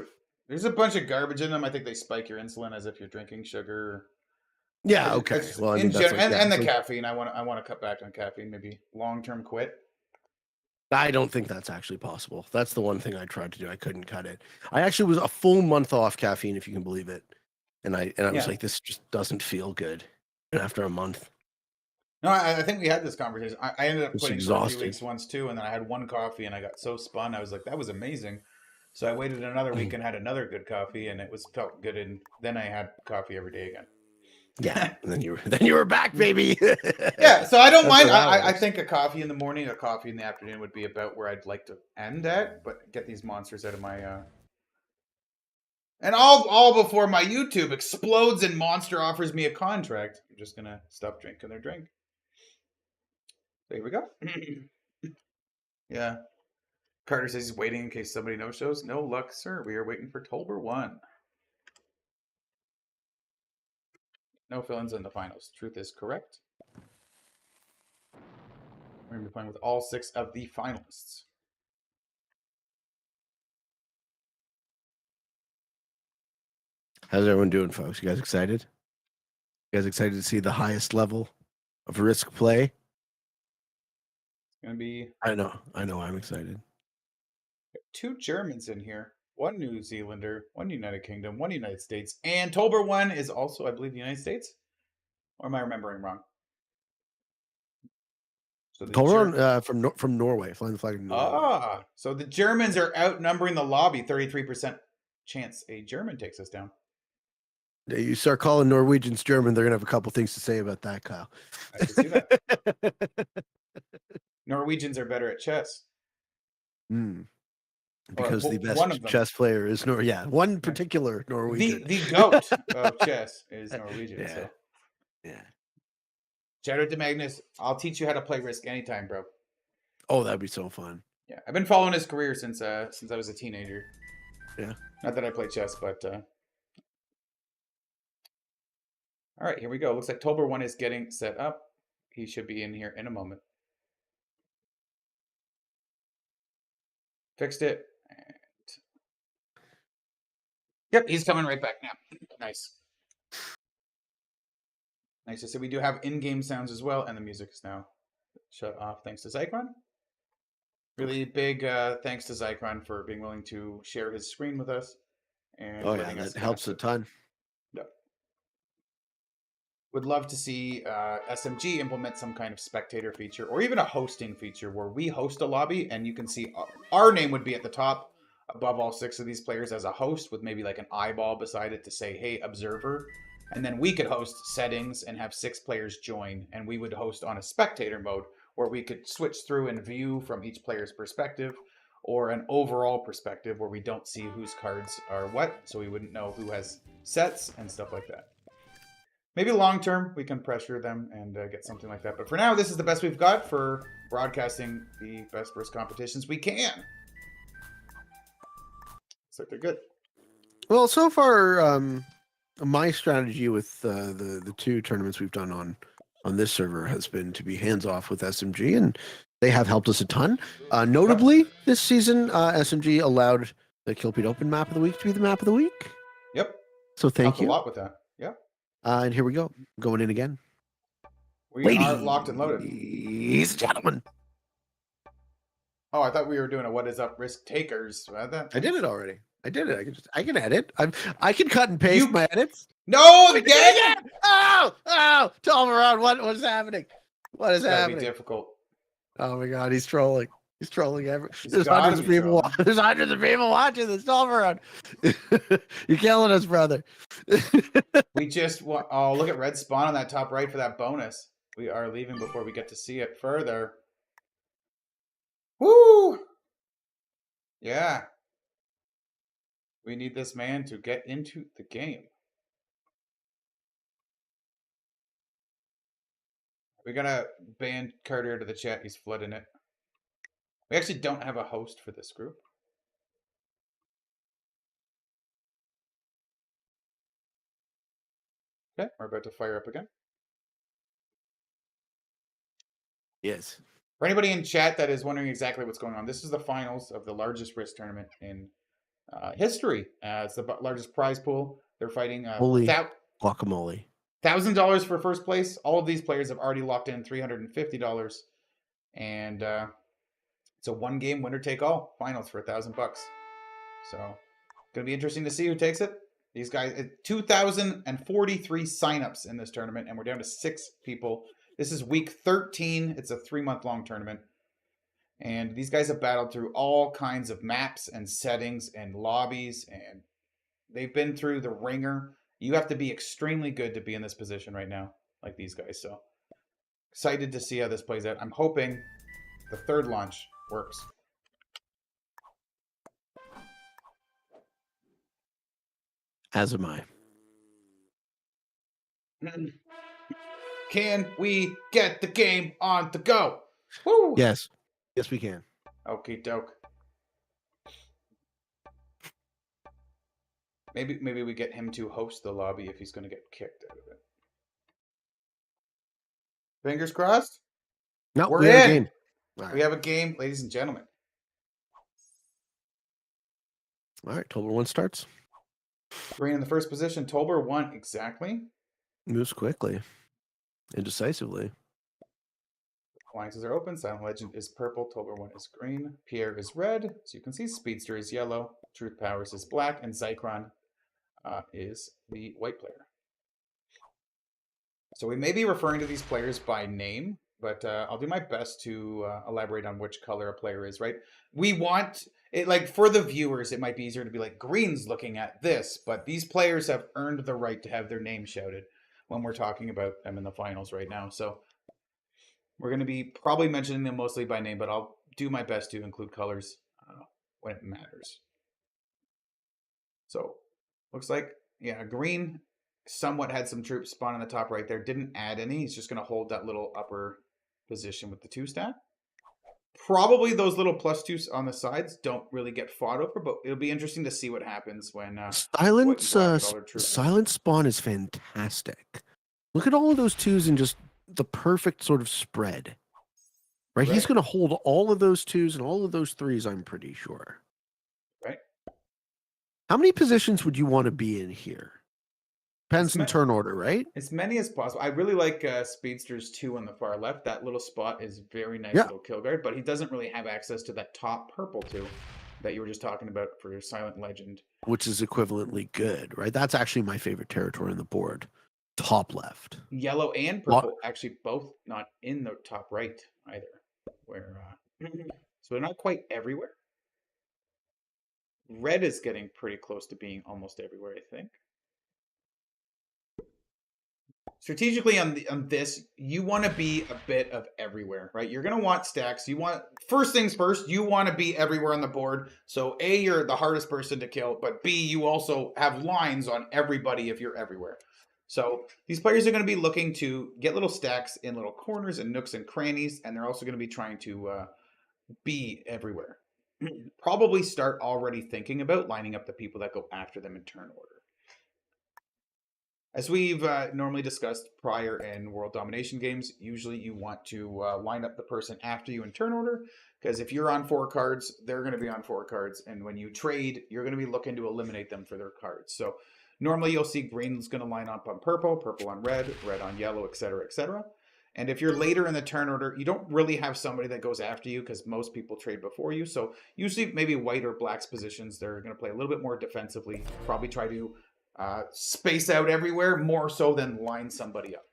There's a bunch of garbage in them. I think they spike your insulin as if you're drinking sugar. Yeah, okay. Well, I mean, that's like, and the caffeine. I want to cut back on caffeine. Maybe long term quit. I don't think that's actually possible. That's the one thing I tried to do. I couldn't cut it. I actually was a full month off caffeine, if you can believe it. And I was like, this just doesn't feel good. And after a month. No, I think we had this conversation. I ended up It's quitting for a few exhausting. weeks once too, and then I had one coffee and I got so spun. I was like, that was amazing. So I waited another week and had another good coffee, and it felt good. And then I had coffee every day again. Yeah, and then you were back, baby. Yeah, so I don't That's mind. how that I works. think a coffee in the morning, a coffee in the afternoon would be about where I'd like to end at, but get these monsters out of my and all before my YouTube explodes and Monster offers me a contract. I'm just gonna stop drinking their drink. So here we go. Yeah. Carter says he's waiting in case somebody no shows. No luck, sir. We are waiting for Tolber 1. No fill-ins in the finals. Truth is correct. We're going to be playing with all 6 of the finalists. How's everyone doing, folks? You guys excited? You guys excited to see the highest level of risk play? It's going to be I know. I'm excited. 2 Germans in here, 1 New Zealander, 1 United Kingdom, 1 United States, and Tolber 1 is also, I believe, the United States. Or am I remembering wrong? So the Colron from Norway, flying the flag in Norway. So the Germans are outnumbering the lobby. 33% chance a German takes us down. You start calling Norwegians German, they're gonna have a couple things to say about that, Kyle. I can see that. Norwegians are better at chess. Because the one best of them. chess player is one particular Norwegian. The goat of chess is Norwegian. Yeah. So. Yeah. Shout out to Magnus. I'll teach you how to play Risk anytime, bro. Oh, that'd be so fun. Yeah, I've been following his career since I was a teenager. Yeah. Not that I play chess, but all right, here we go. Looks like Tolber 1 is getting set up. He should be in here in a moment. Fixed it. And... Yep, he's coming right back now. Nice. Nice to see. We do have in-game sounds as well, and the music is now shut off thanks to Zycron. Really big thanks to Zycron for being willing to share his screen with us. And that helps a ton. Yep. Would love to see SMG implement some kind of spectator feature or even a hosting feature where we host a lobby and you can see our name would be at the top above all 6 of these players as a host with maybe like an eyeball beside it to say, hey, observer. And then we could host settings and have 6 players join, and we would host on a spectator mode where we could switch through and view from each player's perspective or an overall perspective where we don't see whose cards are what, so we wouldn't know who has sets and stuff like that. Maybe long term, we can pressure them and get something like that. But for now, this is the best we've got for broadcasting the best Risk competitions we can. Looks like they're good. Well, so far, my strategy with the 2 tournaments we've done on this server has been to be hands off with SMG, and they have helped us a ton. Notably, this season, SMG allowed the Kilpede Open Map of the Week to be the Map of the Week. Yep. So thank you. A lot with that. Yeah. And here we go. Going in again. We are locked and loaded. Ladies and gentlemen. Oh, I thought we were doing a what is up Risk takers. I did it already. I did it. I can edit. I can cut and paste my edits. No, again! Oh, Tolver, what is happening? What is happening? Be difficult. Oh my God, he's trolling. He's trolling There's hundreds of people. There's hundreds of people watching this Tolver. You're killing us, brother. We just want. Oh, look at red spawn on that top right for that bonus. We are leaving before we get to see it further. Woo! Yeah. We need this man to get into the game. We're gonna ban Carter to the chat. He's flooding it. We actually don't have a host for this group. Okay, we're about to fire up again. Yes. For anybody in chat that is wondering exactly what's going on, this is the finals of the largest Risk tournament in history. It's the largest prize pool. They're fighting holy guacamole. $1,000 for first place. All of these players have already locked in $350, and it's a one-game winner-take-all finals for $1,000. So, gonna be interesting to see who takes it. These guys, 2,043 signups in this tournament, and we're down to 6 people. This is week 13. It's a 3-month-long tournament, and these guys have battled through all kinds of maps and settings and lobbies, and they've been through the ringer. You have to be extremely good to be in this position right now, like these guys. So excited to see how this plays out. I'm hoping the third launch works. As am I. Can we get the game on the go? Woo! Yes. Yes, we can. Okie doke. Maybe we get him to host the lobby if he's going to get kicked out of it. Fingers crossed. No, We're we have a in. game. All right. We have a game, ladies and gentlemen. All right, Tolbert 1 starts. Green in the first position. Tolbert 1 exactly. Moves quickly and decisively. Alliances are open. Silent Legend is purple. Tolbert 1 is green. Pierre is red. So you can see Speedster is yellow. Truth Powers is black. And Zychron is the white player. So we may be referring to these players by name, but I'll do my best to elaborate on which color a player is, right? We want it, like, for the viewers, it might be easier to be like, Green's looking at this, but these players have earned the right to have their name shouted when we're talking about them in the finals right now. So we're going to be probably mentioning them mostly by name, but I'll do my best to include colors when it matters. So looks like, yeah, Green somewhat had some troops spawn on the top right there. Didn't add any. He's just going to hold that little upper position with the 2 stat. Probably those little +2s on the sides don't really get fought over, but it'll be interesting to see what happens when Silent Spawn is fantastic. Look at all of those 2s and just the perfect sort of spread. Right? He's going to hold all of those 2s and all of those 3s, I'm pretty sure. Right. How many positions would you want to be in here? Depends on turn order, right? As many as possible. I really like Speedster's 2 on the far left. That little spot is very nice little kill guard, but he doesn't really have access to that top purple 2 that you were just talking about for your Silent Legend. Which is equivalently good, right? That's actually my favorite territory on the board. Top left. Yellow and purple, actually both not in the top right either. Where so they're not quite everywhere. Red is getting pretty close to being almost everywhere, I think. Strategically on this, you want to be a bit of everywhere, right? You're going to want stacks. You want, first things first, you want to be everywhere on the board. So A, you're the hardest person to kill, but B, you also have lines on everybody if you're everywhere. So these players are going to be looking to get little stacks in little corners and nooks and crannies, and they're also going to be trying to be everywhere. Probably start already thinking about lining up the people that go after them in turn order. As we've normally discussed prior in World Domination games, usually you want to line up the person after you in turn order, because if you're on 4 cards, they're going to be on 4 cards, and when you trade, you're going to be looking to eliminate them for their cards. So normally you'll see green's going to line up on purple, purple on red, red on yellow, etc., etc. And if you're later in the turn order, you don't really have somebody that goes after you because most people trade before you. So usually maybe white or black's positions, they're going to play a little bit more defensively, probably try to space out everywhere more so than line somebody up.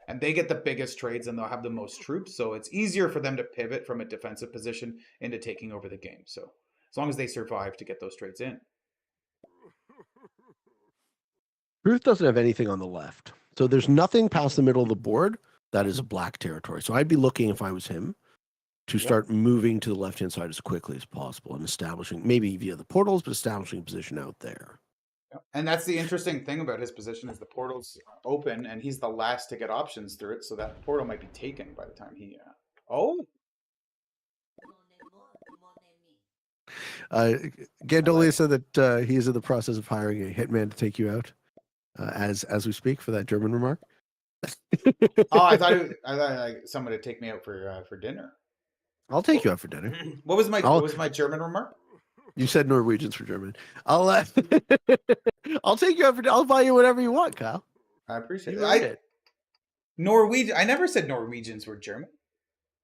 And they get the biggest trades and they'll have the most troops. So it's easier for them to pivot from a defensive position into taking over the game. So as long as they survive to get those trades in. Truth doesn't have anything on the left. So there's nothing past the middle of the board that is a black territory. So I'd be looking, if I was him, to start moving to the left-hand side as quickly as possible and establishing, maybe via the portals, but establishing a position out there. And that's the interesting thing about his position is the portal's open and he's the last to get options through it. So that portal might be taken by the time he... Gandolia said that he is in the process of hiring a hitman to take you out as we speak for that German remark. I thought like someone would take me out for dinner. I'll take you out for dinner. What was my German remark? You said Norwegians for German. I'll take you out for dinner. I'll buy you whatever you want, Kyle. I appreciate it. Norwegian. I never said Norwegians were German.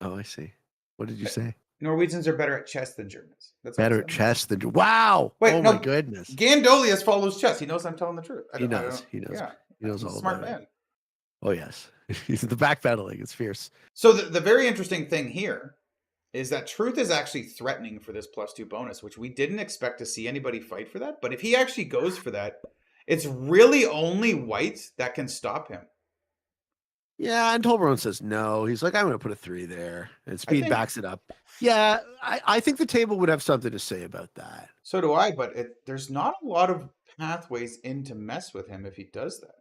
Oh, I see. What did you say? Norwegians are better at chess than Germans. That's better at chess than wow. Wait, oh no, my goodness. Gandolius follows chess. He knows I'm telling the truth. He knows. Yeah, he knows all smart about man. It. Oh yes, he's the backpedaling. It's fierce. So the very interesting thing here is that Truth is actually threatening for this +2 bonus, which we didn't expect to see anybody fight for that. But if he actually goes for that, It's really only white that can stop him. Yeah, and Tolbron says no. He's like, I'm going to put a 3 there. And I Speed think backs it up. Yeah, I think the table would have something to say about that. so do I, but there's not a lot of pathways in to mess with him if he does that.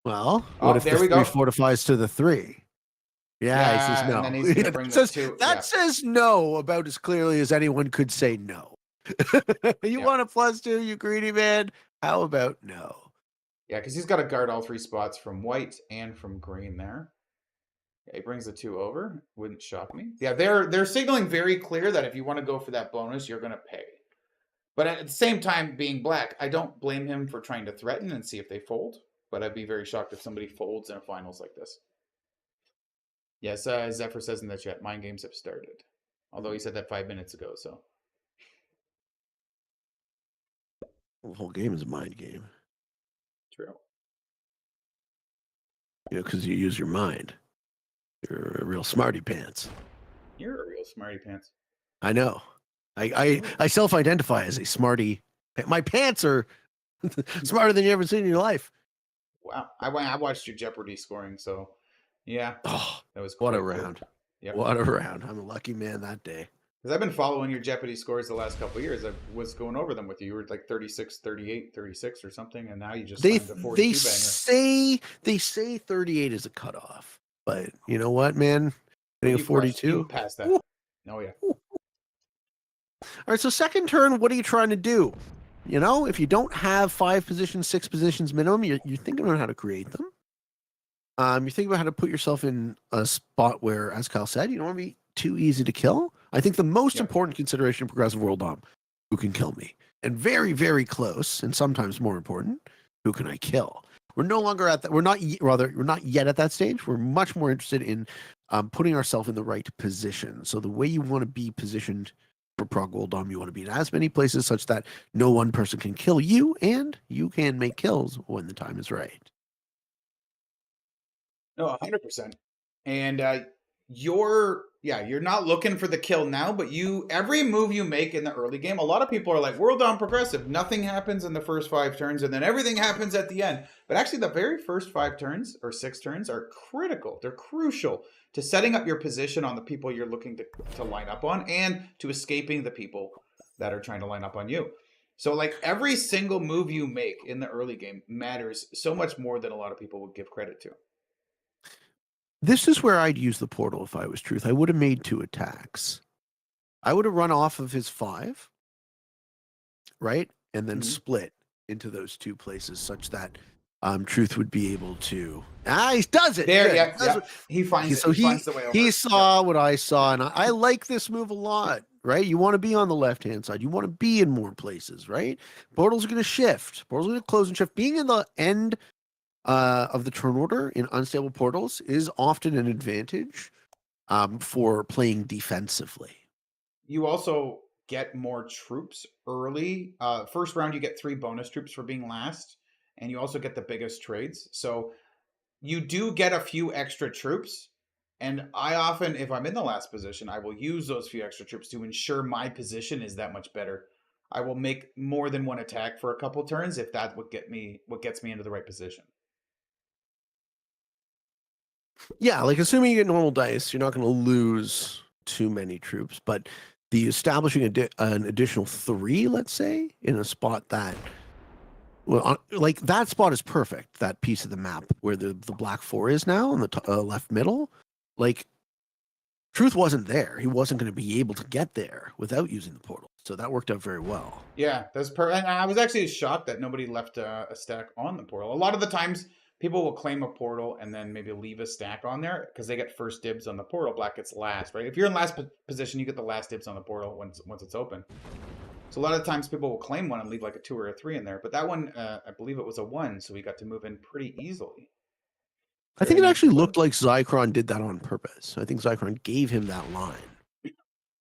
Well, what Oh, if the there we 3 go. fortifies to the 3? Yeah, he says Yeah, and no. then he's gonna bring the 2. That Yeah, says no about as clearly as anyone could say no. You yeah, want a +2, you greedy man? How about no? yeah, because he's got to guard all 3 spots from white and from green there. Yeah, he brings the 2 over. Wouldn't shock me. Yeah, they're signaling very clear that if you want to go for that bonus, you're gonna pay. But at the same time, being black, I don't blame him for trying to threaten and see if they fold. But I'd be very shocked if somebody folds in a finals like this. Yes, Zephyr says in the chat, mind games have started. Although he said that 5 minutes ago, so. The whole game is a mind game. True. You know, because you use your mind. You're a real smarty pants. You're a real smarty pants. I know. I self-identify as a smarty. My pants are smarter than you ever seen in your life. Wow. I watched your Jeopardy scoring, so yeah. Oh, That was what a quite good. round. Yep. What a round. I'm a lucky man that day. Because I've been following your Jeopardy scores the last couple of years. I was going over them with you. You were like 36, 38, 36 or something, and now you just They signed a 42 they say 38 is a cutoff. But you know what, man? Getting a banger. 42. You passed that. Woo. Oh, yeah. All right, so second turn, what are you trying to do? You know, if you don't have 5 positions, 6 positions minimum, you're thinking about how to create them. You're thinking about how to put yourself in a spot where, as Kyle said, you don't want to be too easy to kill. I think the most important consideration in Progressive World Dom, who can kill me? And very, very close, and sometimes more important, who can I kill? We're no longer at that. We're not yet at that stage. We're much more interested in putting ourselves in the right position. So the way you want to be positioned for Prog World Dom, you want to be in as many places such that no one person can kill you, and you can make kills when the time is right. No, 100%. And you're not looking for the kill now, but every move you make in the early game, a lot of people are like, World on progressive. Nothing happens in the first 5 turns, and then everything happens at the end. But actually, the very first 5 turns or 6 turns are critical. They're crucial to setting up your position on the people you're looking to line up on, and to escaping the people that are trying to line up on you. So, like, every single move you make in the early game matters so much more than a lot of people would give credit to. This is where I'd use the portal if I was Truth. I would have made 2 attacks. I would have run off of his 5, right? And then split into those 2 places such that Truth would be able to... he does it! There, Good. yeah. He finds the way over. He saw what I saw, and I like this move a lot, right? You want to be on the left-hand side. You want to be in more places, right? Portals are going to shift. Portals are going to close and shift. Being in the end of the turn order in unstable portals is often an advantage for playing defensively. You also get more troops early. First round, you get 3 bonus troops for being last, and you also get the biggest trades. So you do get a few extra troops. And I often, if I'm in the last position, I will use those few extra troops to ensure my position is that much better. I will make more than 1 attack for a couple turns if that would get me what gets me into the right position. Yeah, like assuming you get normal dice, you're not going to lose too many troops, but the establishing an additional 3, let's say, in a spot that, well, like that spot is perfect. That piece of the map where the black 4 is now on the left middle, like Truth wasn't there. He wasn't going to be able to get there without using the portal. So that worked out very well. Yeah, that's and I was actually shocked that nobody left a stack on the portal. A lot of the times, people will claim a portal and then maybe leave a stack on there because they get first dibs on the portal. Black gets last, right? If you're in last position, you get the last dibs on the portal once it's open. So a lot of times people will claim one and leave like a 2 or a 3 in there. But that one, I believe it was a 1, so we got to move in pretty easily. I think it actually looked like Zychron did that on purpose. I think Zychron gave him that line.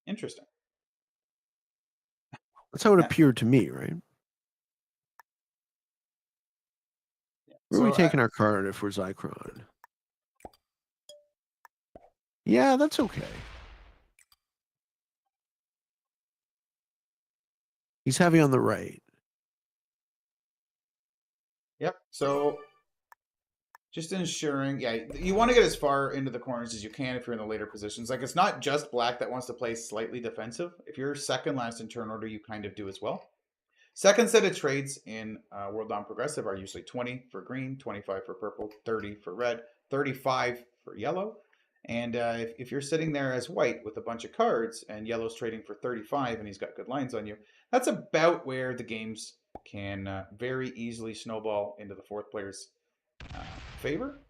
Interesting. That's how it appeared to me, right? Where are we taking our card if we're Zychron? Yeah, that's okay. He's heavy on the right. Yep. So just ensuring, yeah, you want to get as far into the corners as you can if you're in the later positions. Like, it's not just black that wants to play slightly defensive. If you're second last in turn order, you kind of do as well. Second set of trades in World Non-Progressive are usually 20 for green, 25 for purple, 30 for red, 35 for yellow. And if you're sitting there as white with a bunch of cards and yellow's trading for 35 and he's got good lines on you, that's about where the games can very easily snowball into the fourth player's favor.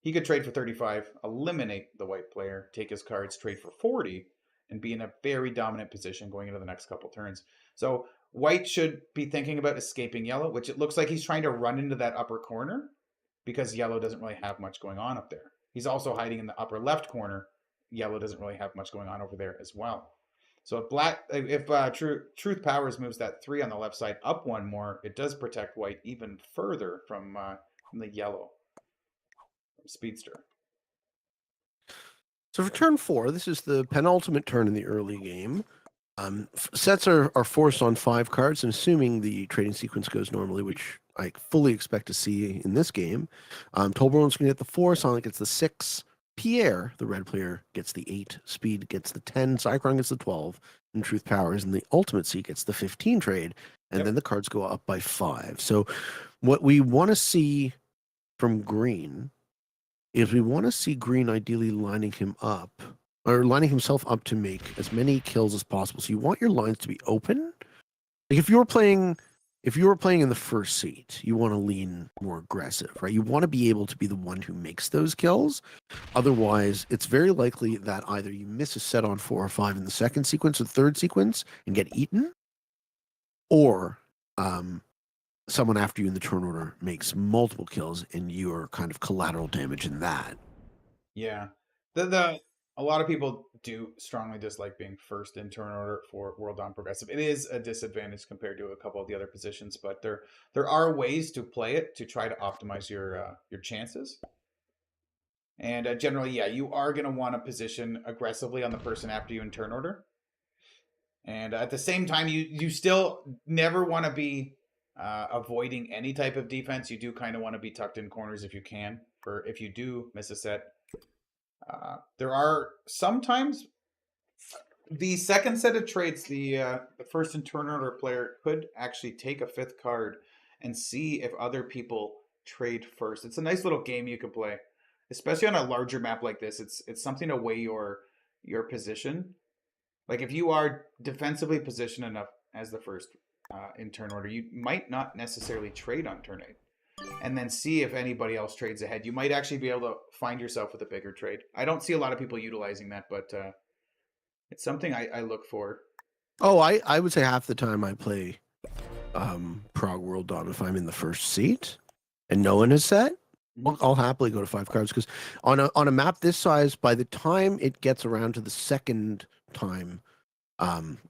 He could trade for 35, eliminate the white player, take his cards, trade for 40, and be in a very dominant position going into the next couple turns. So white should be thinking about escaping yellow, which it looks like he's trying to run into that upper corner because yellow doesn't really have much going on up there. He's also hiding in the upper left corner. Yellow doesn't really have much going on over there as well. So if Truth Powers moves that 3 on the left side up one more, it does protect white even further from the yellow speedster. So for turn 4, this is the penultimate turn in the early game. Sets are forced on 5 cards, and assuming the trading sequence goes normally, which I fully expect to see in this game, Tolbaron's going to get the 4, Sonic gets the 6, Pierre, the red player, gets the 8, Speed gets the 10, Cyclone gets the 12, and Truth Powers in the ultimate seat gets the 15 trade, and then the cards go up by 5. So what we want to see from green is we want to see green ideally lining him up, or lining himself up to make as many kills as possible. So you want your lines to be open. Like if you were playing in the first seat, you want to lean more aggressive, right? You want to be able to be the one who makes those kills. Otherwise, it's very likely that either you miss a set on 4 or 5 in the second sequence or third sequence and get eaten, or someone after you in the turn order makes multiple kills and you are kind of collateral damage in that. Yeah. A lot of people do strongly dislike being first in turn order for World on Progressive. It is a disadvantage compared to a couple of the other positions, but there are ways to play it to try to optimize your chances. And generally, yeah, you are going to want to position aggressively on the person after you in turn order. And at the same time, you still never want to be avoiding any type of defense. You do kind of want to be tucked in corners if you can, for if you do miss a set. There are sometimes the second set of trades, the first in turn order player could actually take a 5th card and see if other people trade first. It's a nice little game you can play, especially on a larger map like this. It's something to weigh your position. Like if you are defensively positioned enough as the first in turn order, you might not necessarily trade on turn 8. And then see if anybody else trades ahead. You might actually be able to find yourself with a bigger trade. I don't see a lot of people utilizing that, but it's something I look for. Oh, I would say half the time I play Prague World Dawn if I'm in the first seat and no one is set. I'll happily go to 5 cards because on a map this size, by the time it gets around to the second time,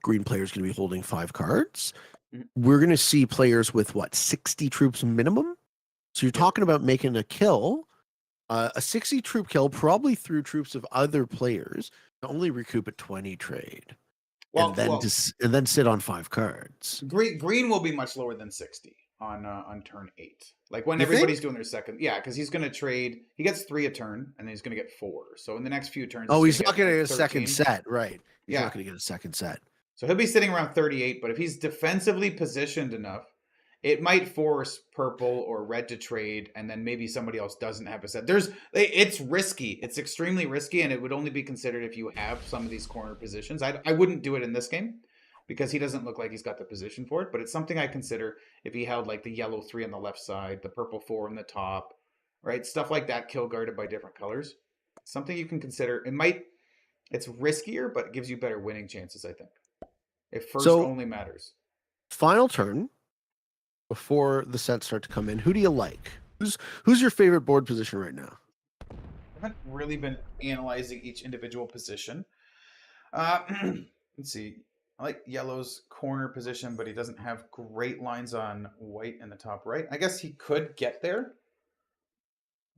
green players going to be holding 5 cards. We're going to see players with 60 troops minimum. So you're talking about making a kill, a 60 troop kill, probably through troops of other players, to only recoup a 20 trade, and then sit on 5 cards. Green will be much lower than 60 on turn 8. Like when everybody's doing their second, yeah, because he's going to trade. He gets 3 a turn, and then he's going to get 4. So in the next few turns, he's not going to get a second set, right? He's not going to get a second set. So he'll be sitting around 38. But if he's defensively positioned enough, it might force purple or red to trade, and then maybe somebody else doesn't have a set. It's risky. It's extremely risky, and it would only be considered if you have some of these corner positions. I wouldn't do it in this game because he doesn't look like he's got the position for it, but it's something I consider if he held like the yellow 3 on the left side, the purple 4 on the top, right? Stuff like that, kill guarded by different colors. Something you can consider. It's riskier, but it gives you better winning chances, I think. If first only matters. Final turn. Before the sets start to come in, who do you like? Who's your favorite board position right now? I haven't really been analyzing each individual position. Let's see. I like yellow's corner position, but he doesn't have great lines on white in the top right. I guess he could get there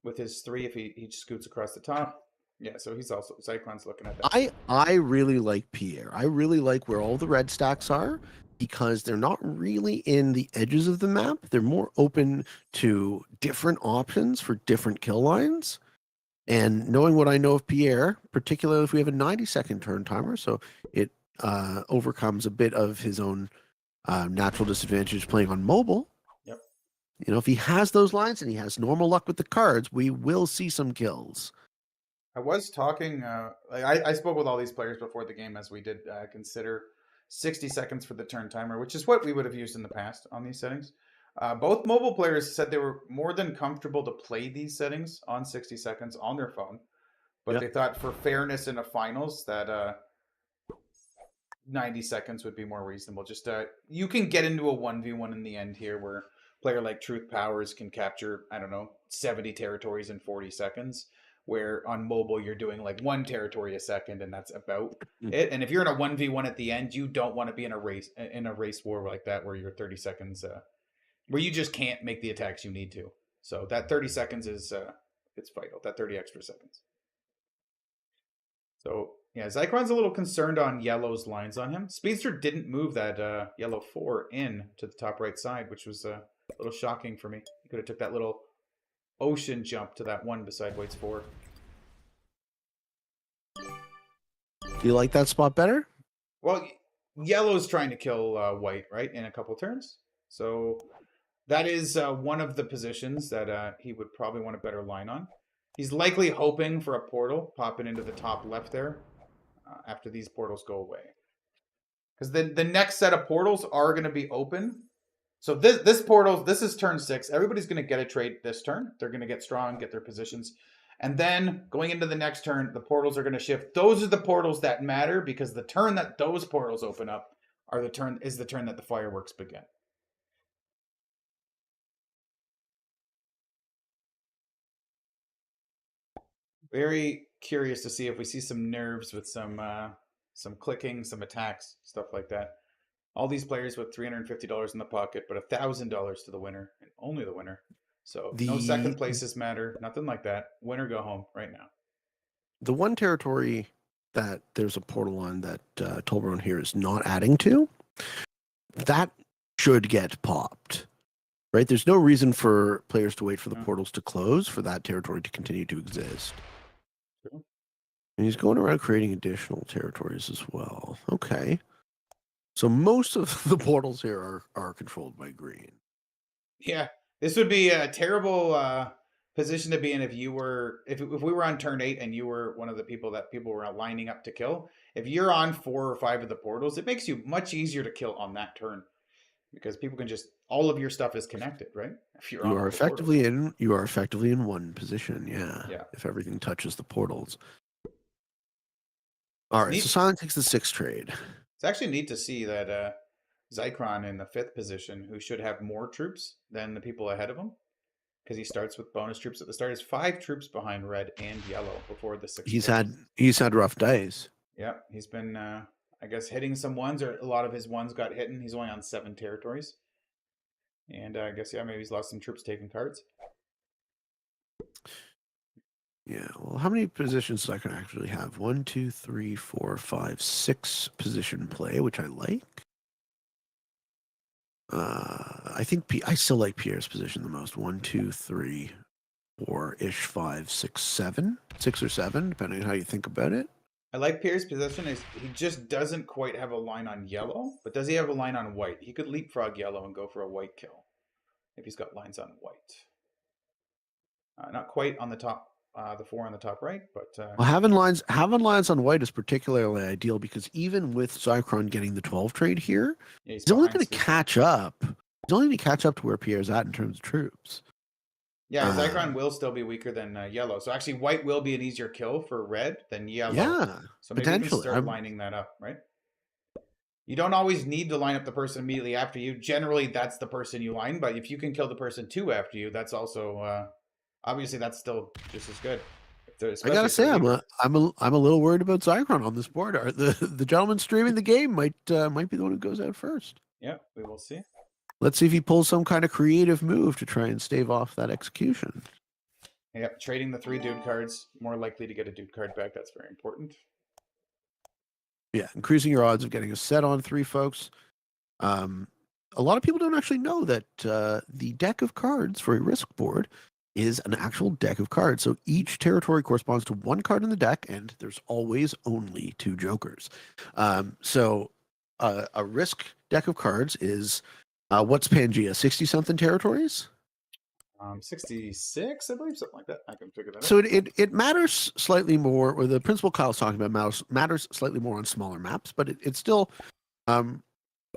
with his 3 if he scoots across the top. Yeah, so he's also Cyclone's looking at that. I really like Pierre. I really like where all the red stacks are. because they're not really in the edges of the map. They're more open to different options for different kill lines. And knowing what I know of Pierre, particularly if we have a 90-second turn timer, so it overcomes a bit of his own natural disadvantage playing on mobile. Yep. You know, if he has those lines and he has normal luck with the cards, we will see some kills. I was talking, I spoke with all these players before the game as we did consider 60 seconds for the turn timer, which is what we would have used in the past on these settings. Both mobile players said they were more than comfortable to play these settings on 60 seconds on their phone, but Yep. they thought for fairness in a finals that 90 seconds would be more reasonable. Just you can get into a 1v1 in the end here where a player like Truth Powers can capture, I don't know, 70 territories in 40 seconds, where on mobile you're doing like one territory a second and that's about it. And if you're in a 1v1 at the end, you don't want to be in a race war like that where you're 30 seconds where you just can't make the attacks you need to. So that 30 seconds is it's vital. That 30 extra seconds. So yeah, Zychron's a little concerned on Yellow's lines on him. Speedster didn't move that Yellow 4 in to the top right side, which was a little shocking for me. He could have took that little ocean jump to that 1 beside White's 4. Do you like that spot better? Well, Yellow's trying to kill White, right, in a couple turns. So that is one of the positions that he would probably want a better line on. He's likely hoping for a portal popping into the top left there after these portals go away. Because the next set of portals are going to be open. So this portal, this is turn 6. Everybody's going to get a trade this turn. They're going to get strong, get their positions. And then going into the next turn, the portals are going to shift. Those are the portals that matter because the turn that those portals open up is the turn that the fireworks begin. Very curious to see if we see some nerves with some clicking, some attacks, stuff like that. All these players with $350 in the pocket, but $1,000 to the winner, and only the winner. So no second places matter, nothing like that. Winner go home right now. The one territory that there's a portal on that Tolbaron here is not adding to, that should get popped. Right? There's no reason for players to wait for the portals to close for that territory to continue to exist. Sure. And he's going around creating additional territories as well. Okay. So most of the portals here are controlled by green. Yeah, this would be a terrible position to be in if we were on turn 8 and you were one of the people that people were lining up to kill. If you're on 4 or 5 of the portals, it makes you much easier to kill on that turn because people can just all of your stuff is connected, right? If you are effectively in one position, yeah. If everything touches the portals. All right, so Silent takes the 6th trade. It's actually neat to see that Zychron in the 5th position, who should have more troops than the people ahead of him, because he starts with bonus troops at the start. Is 5 troops behind red and yellow before the 6th. He's had rough days. Yeah, he's been I guess hitting some ones, or a lot of his ones got hit. He's only on 7 territories, and I guess maybe he's lost some troops taking cards. Yeah, well, how many positions do I can actually have? 1, 2, 3, 4, 5, 6 position play, which I like. I think I still like Pierre's position the most. 1, 2, 3, 4-ish, 5, 6, 7. 6 or 7, depending on how you think about it. I like Pierre's position. He just doesn't quite have a line on yellow, but does he have a line on white? He could leapfrog yellow and go for a white kill if he's got lines on white. Not quite on the top. The 4 on the top right, but well, having lines on white is particularly ideal because even with Zychron getting the 12 trade here, he's only going to catch up. He's only going to catch up to where Pierre's at in terms of troops. Yeah, Zychron will still be weaker than yellow. So actually, white will be an easier kill for red than yellow. Yeah, so maybe you can start lining that up, right? You don't always need to line up the person immediately after you. Generally, that's the person you line, but if you can kill the person 2 after you, that's also obviously that's still just as good. I gotta say, I'm a little worried about Zychron on this board. The gentleman streaming the game might be the one who goes out first. Yeah, we will see. Let's see if he pulls some kind of creative move to try and stave off that execution. Yep, trading the 3 dude cards, more likely to get a dude card back. That's very important. Yeah, increasing your odds of getting a set on 3, folks. A lot of people don't actually know that the deck of cards for a risk board is an actual deck of cards. So each territory corresponds to one card in the deck, and there's always only 2 jokers. So a risk deck of cards is what's Pangea? 60-something territories? 66, I believe, something like that. I can figure that out. So it matters slightly more, or the principle Kyle's talking about matters slightly more on smaller maps, but it still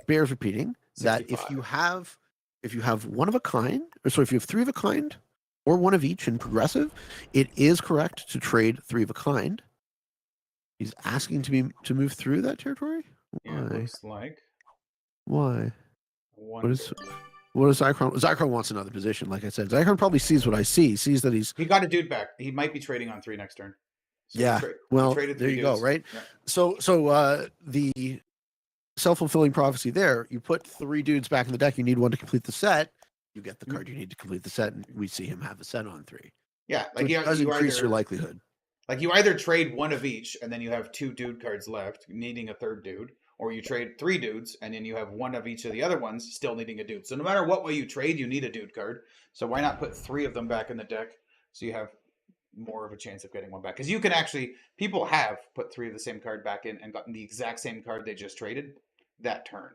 bears repeating that 65. if you have one of a kind, or so if you have 3 of a kind or one of each in progressive, it is correct to trade 3 of a kind. He's asking to move through that territory. Yeah, it looks like. Why? What is Zychron? Zychron wants another position. Like I said, Zychron probably sees what I see. Sees that he got a dude back. He might be trading on 3 next turn. So yeah. Well, there you go. Right. Yeah. So the self-fulfilling prophecy there. You put 3 dudes back in the deck. You need one to complete the set. You get the card you need to complete the set, and we see him have a set on 3. Yeah, like so it does increase your likelihood. Like you either trade one of each, and then you have 2 dude cards left, needing a 3rd dude, or you trade 3 dudes, and then you have one of each of the other ones, still needing a dude. So no matter what way you trade, you need a dude card. So why not put 3 of them back in the deck, so you have more of a chance of getting one back? Because you can actually, people have put 3 of the same card back in and gotten the exact same card they just traded that turn.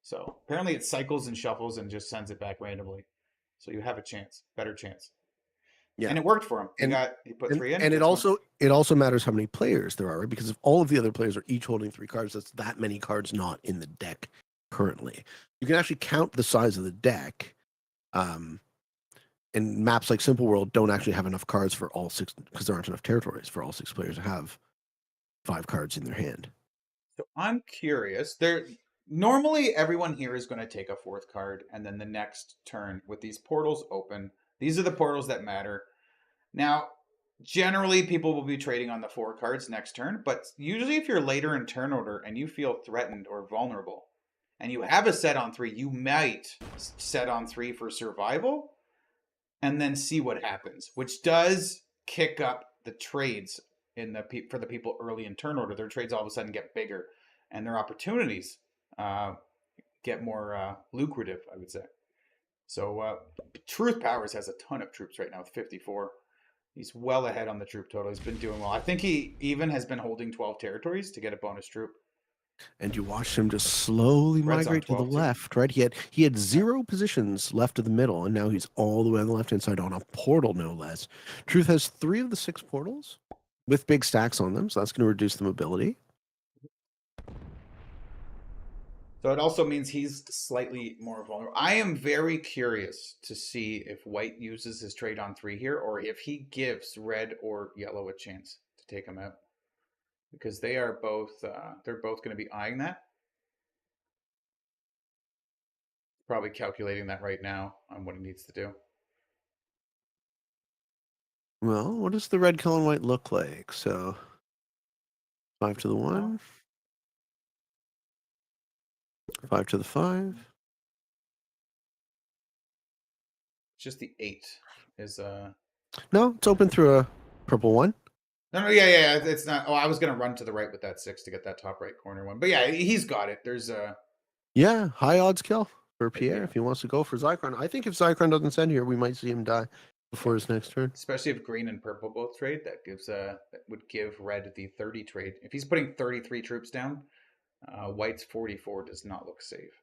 So apparently it cycles and shuffles and just sends it back randomly. So you have a chance, better chance. Yeah, and it worked for him. He put 3 in, and it also matters how many players there are, right? Because if all of the other players are each holding 3 cards, that's that many cards not in the deck currently. You can actually count the size of the deck. And maps like Simple World don't actually have enough cards for all 6, because there aren't enough territories for all 6 players to have 5 cards in their hand. So I'm curious. Normally everyone here is going to take a 4th card, and then the next turn with these portals open. These are the portals that matter. Now, generally people will be trading on the 4 cards next turn, but usually if you're later in turn order and you feel threatened or vulnerable, and you have a set on 3, you might set on 3 for survival, and then see what happens, which does kick up the trades for the people early in turn order. Their trades all of a sudden get bigger, and their opportunities get more lucrative, I would say. So Truth Powers has a ton of troops right now with 54. He's well ahead on the troop total. He's been doing well. I think he even has been holding 12 territories to get a bonus troop. And you watched him just slowly migrate to the left, right? He had 0 positions left of the middle, and now he's all the way on the left-hand side on a portal, no less. Truth has 3 of the 6 portals with big stacks on them, so that's going to reduce the mobility. So it also means he's slightly more vulnerable. I am very curious to see if White uses his trade on 3 here, or if he gives Red or Yellow a chance to take him out. Because they are both, they're both going to be eyeing that. Probably calculating that right now on what he needs to do. Well, what does the red, kill, and white look like? So 5 to the 1. 5 to the 5. Just the 8 is No, it's open through a purple 1. No, yeah. It's not. Oh, I was gonna run to the right with that 6 to get that top right corner one. But yeah, he's got it. There's yeah, high odds kill for Pierre if he wants to go for Zychron. I think if Zychron doesn't send here, we might see him die before his next turn. Especially if green and purple both trade, that would give red the 30 trade. If he's putting 33 troops down, white's 44 does not look safe.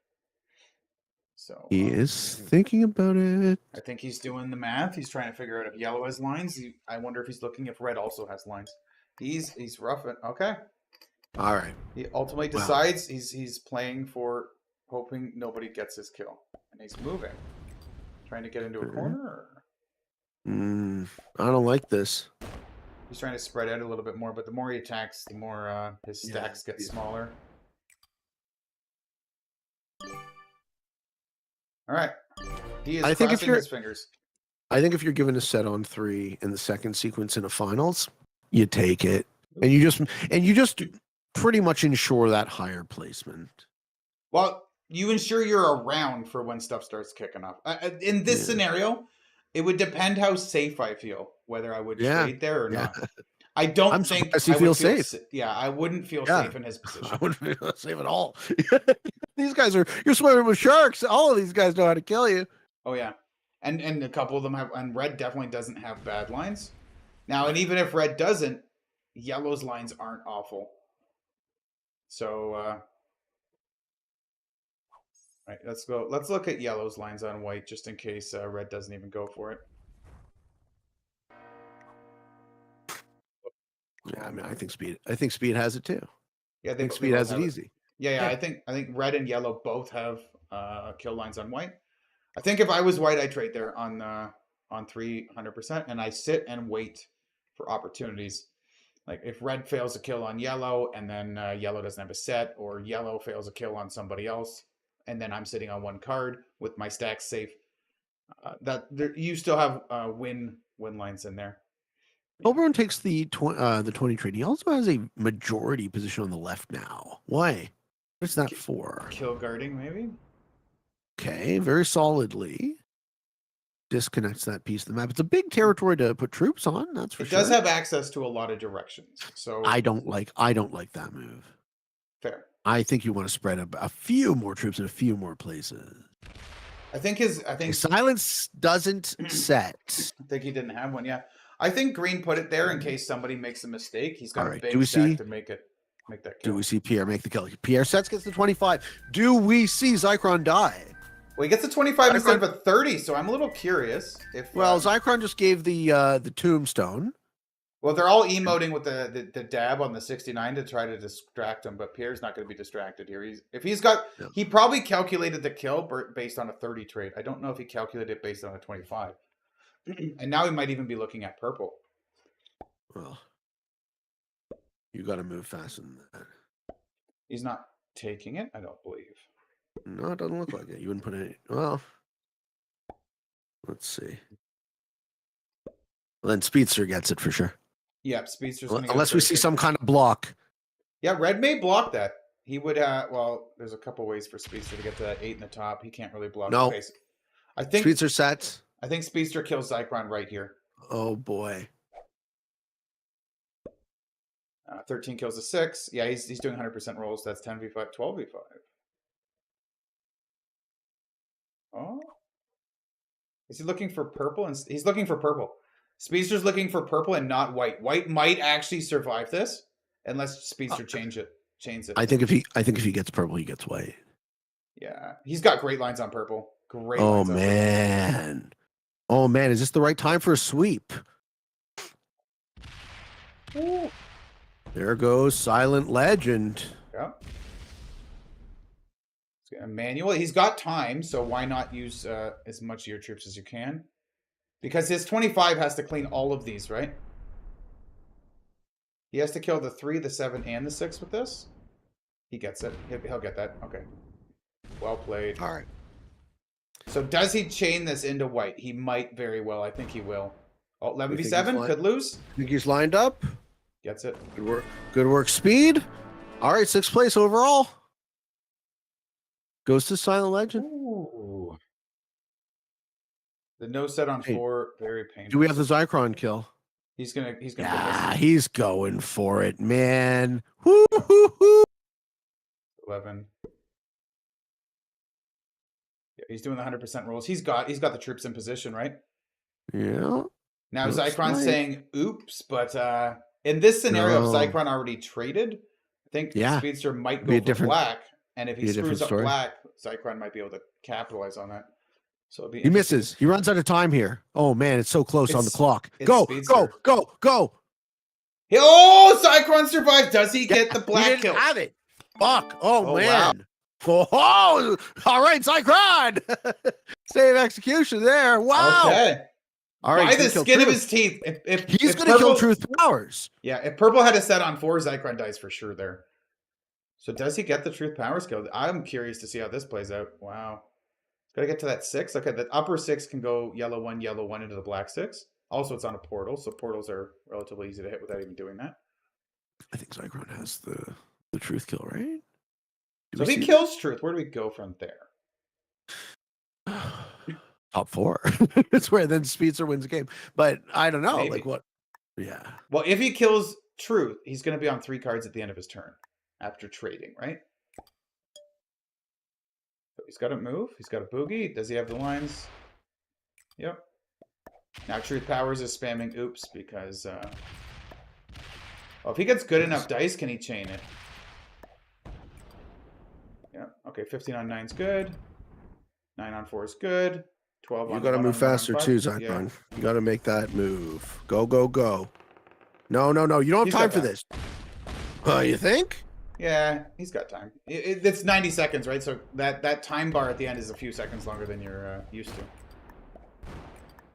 So he is thinking about it. I think he's doing the math. He's trying to figure out if yellow has lines. I wonder if he's looking if red also has lines. He's rough. Okay. All right. He ultimately decides he's playing for hoping nobody gets his kill, and he's moving, trying to get into a corner. I don't like this. He's trying to spread out a little bit more, but the more he attacks, the more his stacks get smaller. All right. He is crossing his fingers. I think if you're given a set on 3 in the second sequence in a finals, you take it, and you just pretty much ensure that higher placement. Well, you ensure you're around for when stuff starts kicking off. In this scenario, it would depend how safe I feel, whether I would trade there or not. I don't I'm think surprised he I would feels feel safe. Yeah, I wouldn't feel Yeah. safe in his I position. wouldn't feel safe at all. These guys you're swimming with sharks. All of these guys know how to kill you. Oh yeah, and a couple of them have, and red definitely doesn't have bad lines. Now, and even if red doesn't, yellow's lines aren't awful. So, right, let's go. Let's look at yellow's lines on white just in case red doesn't even go for it. Yeah, I mean, I think speed has it too. Yeah, I think speed has it easy. Yeah. I think red and yellow both have kill lines on white. I think if I was white, I'd trade there on 300%, and I sit and wait for opportunities. Like if red fails a kill on yellow, and then yellow doesn't have a set, or yellow fails a kill on somebody else, and then I'm sitting on one card with my stacks safe. You still have win lines in there. Oberon takes the 20 trade. He also has a majority position on the left now. Why? What's that for? Kill guarding, maybe? Okay, very solidly disconnects that piece of the map. It's a big territory to put troops on, that's for sure. It does have access to a lot of directions. So I don't like that move. Fair. I think you want to spread a few more troops in a few more places. I think silence doesn't set. I think he didn't have one. Yeah, I think green put it there in case somebody makes a mistake. He's got All right, a big stack to make that kill. Do we see Pierre make the kill? Pierre sets, gets the 25. Do we see Zychron die? Well, he gets a 25 instead of a 30, so I'm a little curious if. Well, Zychron just gave the tombstone. Well, they're all emoting with the dab on the 69 to try to distract him, but Pierre's not going to be distracted here. He probably calculated the kill based on a 30 trade. I don't know if he calculated it based on a 25. And now he might even be looking at purple. Well, you got to move faster than that. He's not taking it, I don't believe. No, it doesn't look like it. You wouldn't put any. Well, let's see. Well, then Speedster gets it for sure. Yeah, Speedster's unless we see some kind of block. Yeah, red may block that. He would. Well, there's a couple ways for Speedster to get to that 8 in the top. He can't really block. No. Okay, so I think Speedster sets. I think Speedster kills Zychron right here. Oh boy. 13 kills a 6. Yeah, he's doing 100% rolls. That's 10v5, 12v5. Oh. Is he looking for purple? And he's looking for purple. Speedster's looking for purple and not white. White might actually survive this unless Speedster changes it. I think if he gets purple, he gets white. Yeah. He's got great lines on purple. Great Oh lines on man. Purple. Oh man, is this the right time for a sweep? Ooh. There goes Silent Legend. Yeah. Manual. He's got time, so why not use as much of your troops as you can? Because his 25 has to clean all of these, right? He has to kill the 3, the 7, and the 6 with this. He gets it. He'll get that. Okay. Well played. All right. So does he chain this into white? He might very well. I think he will. Oh, 11v7 could lose. Think he's lined up. Gets it. Good work. Good work, Speed. All right, 6th place overall. Goes to Silent Legend. Ooh. The no set on 4, very painful. Do we have the Zychron kill? He's gonna Yeah, he's going for it, man. Woo, hoo, hoo. 11. Yeah, he's doing the 100% rolls. He's got the troops in position, right? Yeah. Now Zychron's saying oops, but in this scenario, if Zychron already traded, I think Speedster might go for black. And if he screws up black, Zychron might be able to capitalize on that. So he misses. He runs out of time here. Oh man, it's so close on the clock. Go, Speedster. go. Oh, Zychron survived. Does he get the black he didn't kill? have it. Fuck. Oh man. Wow. Oh, all right, Zychron. Save execution there. Wow. Okay. All right. By the skin of his teeth. He's going to kill Truth Powers. Yeah, if purple had a set on 4, Zychron dies for sure there. So does he get the Truth Powers kill? I'm curious to see how this plays out. Wow. Gotta get to that 6. Okay, the upper 6 can go yellow 1 into the black 6. Also, it's on a portal, so portals are relatively easy to hit without even doing that. I think Zychron has the Truth kill, right? So if he kills Truth, where do we go from there? Top 4. It's where then Speedster wins the game. But I don't know. Maybe. Like what? Yeah. Well, if he kills Truth, he's going to be on 3 cards at the end of his turn after trading, right? So he's got to move. He's got a boogie. Does he have the lines? Yep. Now Truth Powers is spamming oops because... well, if he gets good enough dice, can he chain it? Yeah. Okay, 15 on 9 is good. 9 on 4 is good. 12 on You got to 1 move on 1 on faster 5. too, Zyklon. Yeah. You got to make that move. Go, go, go. No. You don't He's have time got for time. this. You think? Yeah, he's got time. It's 90 seconds, right? So that time bar at the end is a few seconds longer than you're used to.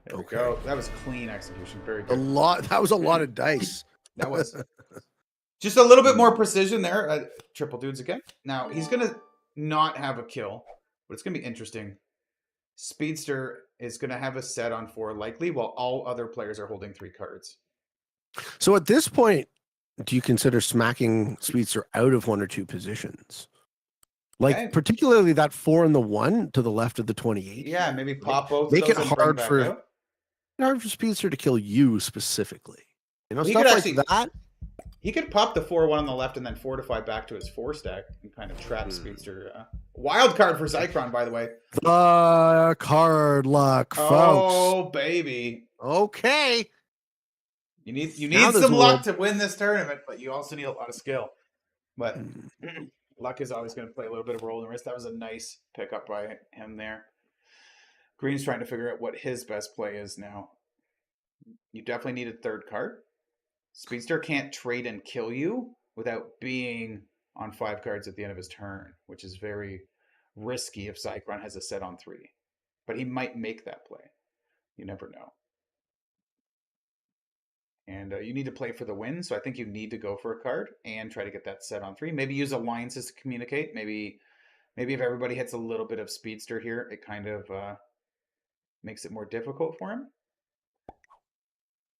There we go. That was clean execution. Very good. That was a lot of dice. That was. Just a little bit more precision there. Triple dudes again. Now, he's going to not have a kill, but it's going to be interesting. Speedster is going to have a set on 4 likely, while all other players are holding 3 cards. So at this point, do you consider smacking Speedster out of 1 or 2 positions? Like, Okay. particularly that 4 and the 1 to the left of the 28. Yeah, maybe pop both Make of it those and bring hard back for out. Speedster to kill you specifically. You know, Well, he stuff could like actually- that. He could pop the 4-1 on the left and then fortify back to his 4 stack and kind of trap Speedster. Wild card for Zyklon, by the way. The card luck, folks. Oh, baby. Okay. You need Now there's some a luck little- to win this tournament, but you also need a lot of skill. But luck is always going to play a little bit of a role in the race. That was a nice pickup by him there. Green's trying to figure out what his best play is now. You definitely need a 3rd card. Speedster can't trade and kill you without being on 5 cards at the end of his turn, which is very risky if Zyklon has a set on 3. But he might make that play. You never know. And you need to play for the win, so I think you need to go for a card and try to get that set on 3. Maybe use alliances to communicate. Maybe if everybody hits a little bit of Speedster here, it kind of makes it more difficult for him.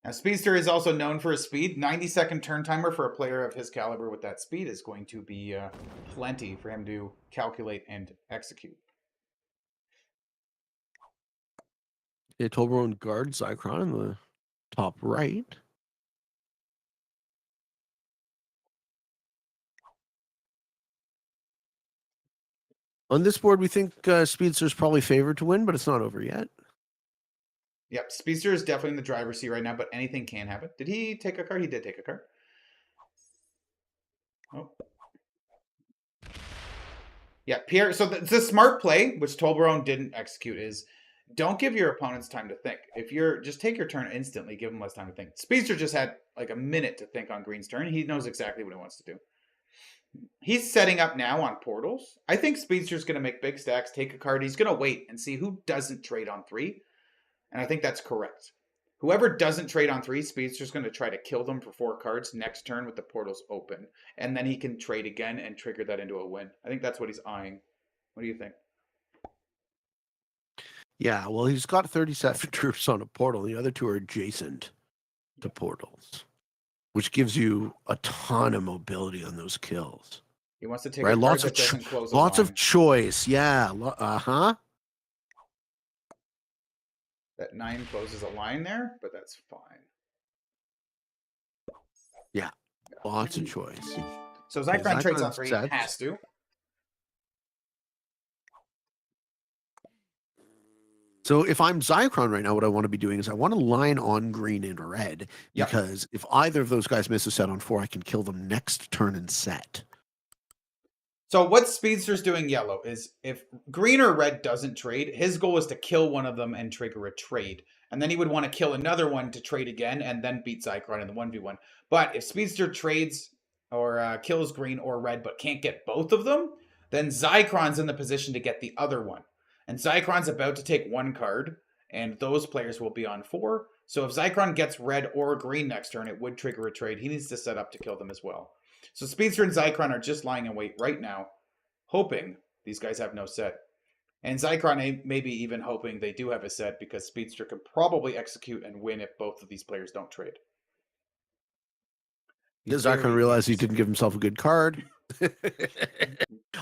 Now, Speedster is also known for his speed. 90-second turn timer for a player of his caliber with that speed is going to be plenty for him to calculate and execute. Toblerone guard Zyklon in the top right. On this board, we think Speedster's probably favored to win, but it's not over yet. Yep, Speedster is definitely in the driver's seat right now, but anything can happen. Did he take a card? He did take a card. Oh. Yeah, Pierre. So the smart play, which Toblerone didn't execute, is don't give your opponents time to think. If you're just take your turn instantly, give them less time to think. Speedster just had like a minute to think on Green's turn. He knows exactly what he wants to do. He's setting up now on portals. I think Speedster's going to make big stacks, take a card. He's going to wait and see who doesn't trade on 3. And I think that's correct. Whoever doesn't trade on 3, Speedster's going to try to kill them for 4 cards next turn with the portals open. And then he can trade again and trigger that into a win. I think that's what he's eyeing. What do you think? Yeah, well, he's got 37 troops on a portal. The other 2 are adjacent to portals, which gives you a ton of mobility on those kills. He wants to take Right, a card that doesn't close a lots line. of choice. Yeah, That 9 closes a line there, but that's fine. Yeah, lots of choice. So Zyklon trades on Zyklon's 3, set. has to. So if I'm Zyklon right now, what I want to be doing is I want to line on green and red, Yep. because if either of those guys miss a set on 4, I can kill them next turn and set. So what Speedster's doing yellow is if green or red doesn't trade, his goal is to kill one of them and trigger a trade. And then he would want to kill another one to trade again and then beat Zyklon in the 1v1. But if Speedster trades or kills green or red but can't get both of them, then Zyklon's in the position to get the other one. And Zyklon's about to take 1 card, and those players will be on 4. So if Zyklon gets red or green next turn, it would trigger a trade. He needs to set up to kill them as well. So Speedster and Zyklon are just lying in wait right now, hoping these guys have no set. And Zyklon may be even hoping they do have a set because Speedster can probably execute and win if both of these players don't trade. Does Zyklon realize he didn't give himself a good card?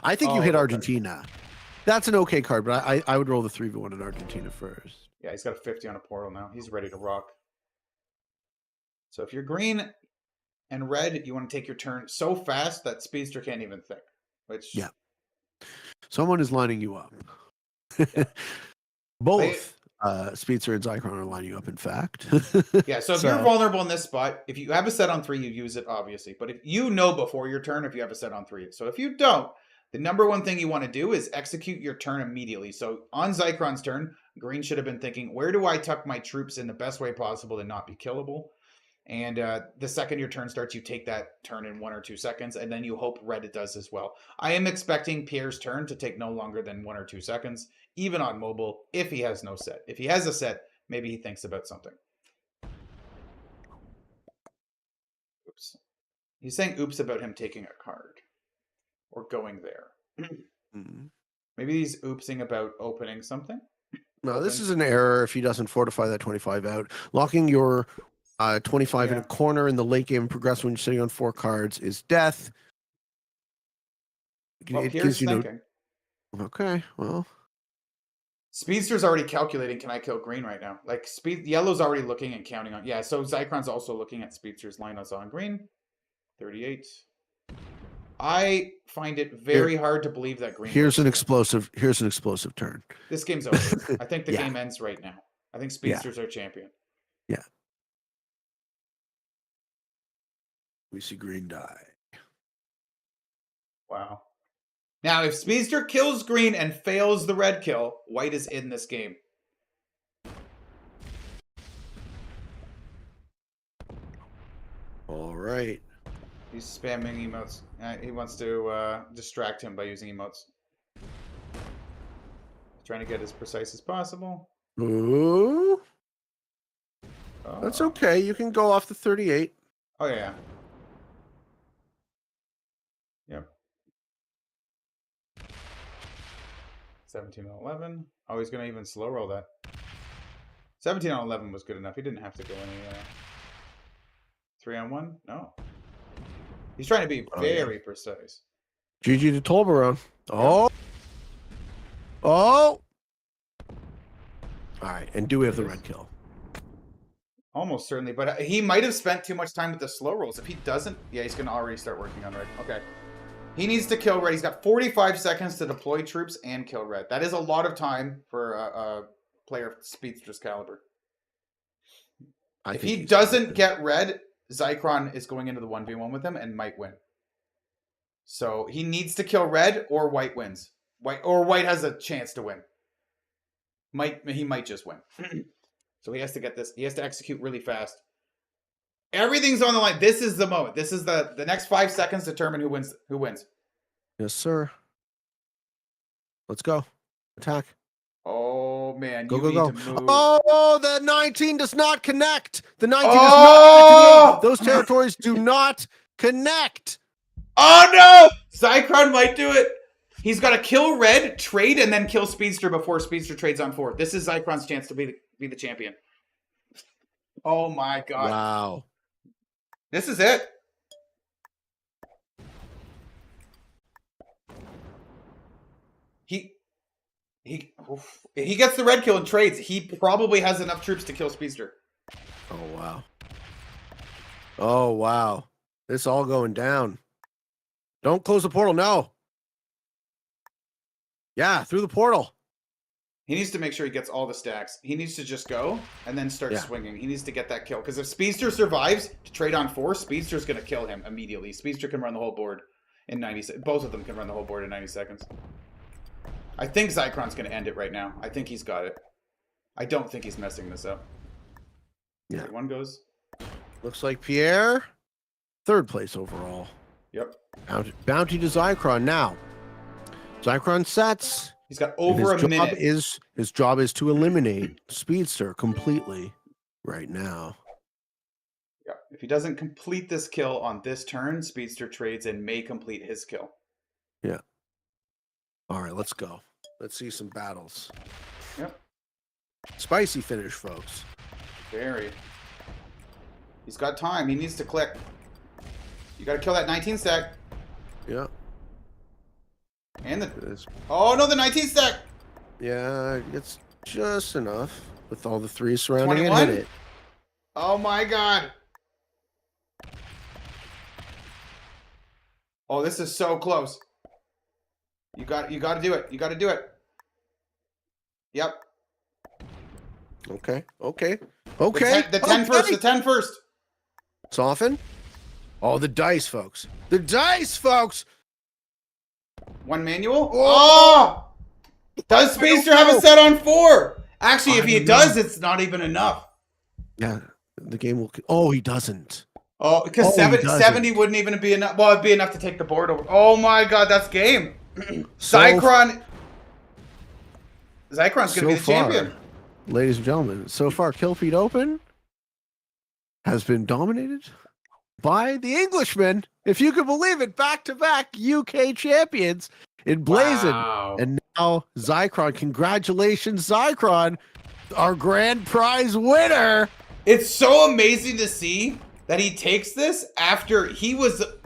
I think you hit Argentina. That's an okay card, but I would roll the 3v1 in Argentina first. Yeah, he's got a 50 on a portal now. He's ready to rock. So if you're green and red, you want to take your turn so fast that Speedster can't even think. Which Yeah. Someone is lining you up. Yeah. Both Speedster and Zycron are lining you up, in fact. Yeah, so if you're vulnerable in this spot, if you have a set on 3, you use it, obviously. But if you know before your turn if you have a set on 3. So if you don't, the number one thing you want to do is execute your turn immediately. So on Zycron's turn, green should have been thinking, where do I tuck my troops in the best way possible to not be killable? And the second your turn starts, you take that turn in 1 or 2 seconds, and then you hope red does as well. I am expecting Pierre's turn to take no longer than 1 or 2 seconds, even on mobile, if he has no set. If he has a set, maybe he thinks about something. Oops. He's saying oops about him taking a card or going there. Maybe he's oopsing about opening something. No, this is an error if he doesn't fortify that 25 out. Locking your 25 in a corner in the late game and progress when you're sitting on 4 cards is death. Well, it Pierre's gives you thinking. Okay, well. Speedster's already calculating, can I kill green right now? Like, yellow's already looking and counting on... Yeah, so Zycron's also looking at Speedster's line on green. 38. I find it very hard to believe that green... Here's an explosive turn. This game's over. I think the game ends right now. I think Speedster's our champion. Yeah. We see green die. Wow. Now, if Speedster kills green and fails the red kill, white is in this game. All right. He's spamming emotes. He wants to distract him by using emotes. Trying to get as precise as possible. Ooh. That's okay. You can go off the 38. Oh, yeah. Yep. 17 on 11. Oh, he's going to even slow roll that. 17 on 11 was good enough. He didn't have to go any 3 on 1? No. He's trying to be very precise. GG to Tolbaron. Oh. Oh. All right. And do we have the red kill? Almost certainly. But he might have spent too much time with the slow rolls. If he doesn't, yeah, he's going to already start working on red. Okay. He needs to kill red. He's got 45 seconds to deploy troops and kill red. That is a lot of time for a player of Speedster's caliber. If he doesn't get red, Zycron is going into the 1v1 with him and might win. So he needs to kill red or white wins. White has a chance to win. He might just win. So he has to get this. He has to execute really fast. Everything's on the line. This is the moment. This is the next 5 seconds determine who wins. Who wins? Yes, sir. Let's go. Attack. Oh man, go. To move. Oh, the 19 does not connect. The 19 does not connect. Those territories do not connect. Oh no! Zycron might do it. He's got to kill red, trade, and then kill Speedster before Speedster trades on 4. This is Zycron's chance to be the champion. Oh my god. Wow. This is it. He gets the red kill and trades. He probably has enough troops to kill Speedster. Oh wow. Oh wow. This all going down. Don't close the portal, no. Yeah, through the portal. He needs to make sure he gets all the stacks. He needs to just go and then start swinging. He needs to get that kill. Because if Speedster survives to trade on 4, Speedster's going to kill him immediately. Speedster can run the whole board in 90 seconds. Both of them can run the whole board in 90 seconds. I think Zycron's going to end it right now. I think he's got it. I don't think he's messing this up. Yeah. One goes. Looks like Pierre. 3rd place overall. Yep. Bounty to Zycron now. Zycron sets. He's got over a minute. His job is to eliminate Speedster completely right now. Yeah. If he doesn't complete this kill on this turn, Speedster trades and may complete his kill. Yeah. All right, let's go. Let's see some battles. Yep. Spicy finish, folks. Very. He's got time. He needs to click. You got to kill that 19 stack. Yeah. And oh no, the 19 stack. Yeah, it's just enough with all the 3s surrounding 21? it. Hit it. Oh my god. Oh, this is so close. You got to do it. You got to do it. Yep. Okay. Okay. The Okay. 10 first. The 10 first. Soften. Oh, the dice, folks. The dice, folks. One manual. Oh! Oh! Does Speedster have a set on 4? Actually, if I he don't does, know. it's not even enough. Yeah, the game will. Oh, he doesn't. Oh, because Oh, he doesn't. 70 wouldn't even be enough. Well, it'd be enough to take the board over. Oh my god, that's game. So Zychron's going to be the far, champion. ladies and gentlemen, so far, Kill Feed Open has been dominated by the Englishmen. If you could believe it, back-to-back UK champions in Blazon. Wow. And now Zychron. Congratulations, Zychron, our grand prize winner. It's so amazing to see that he takes this after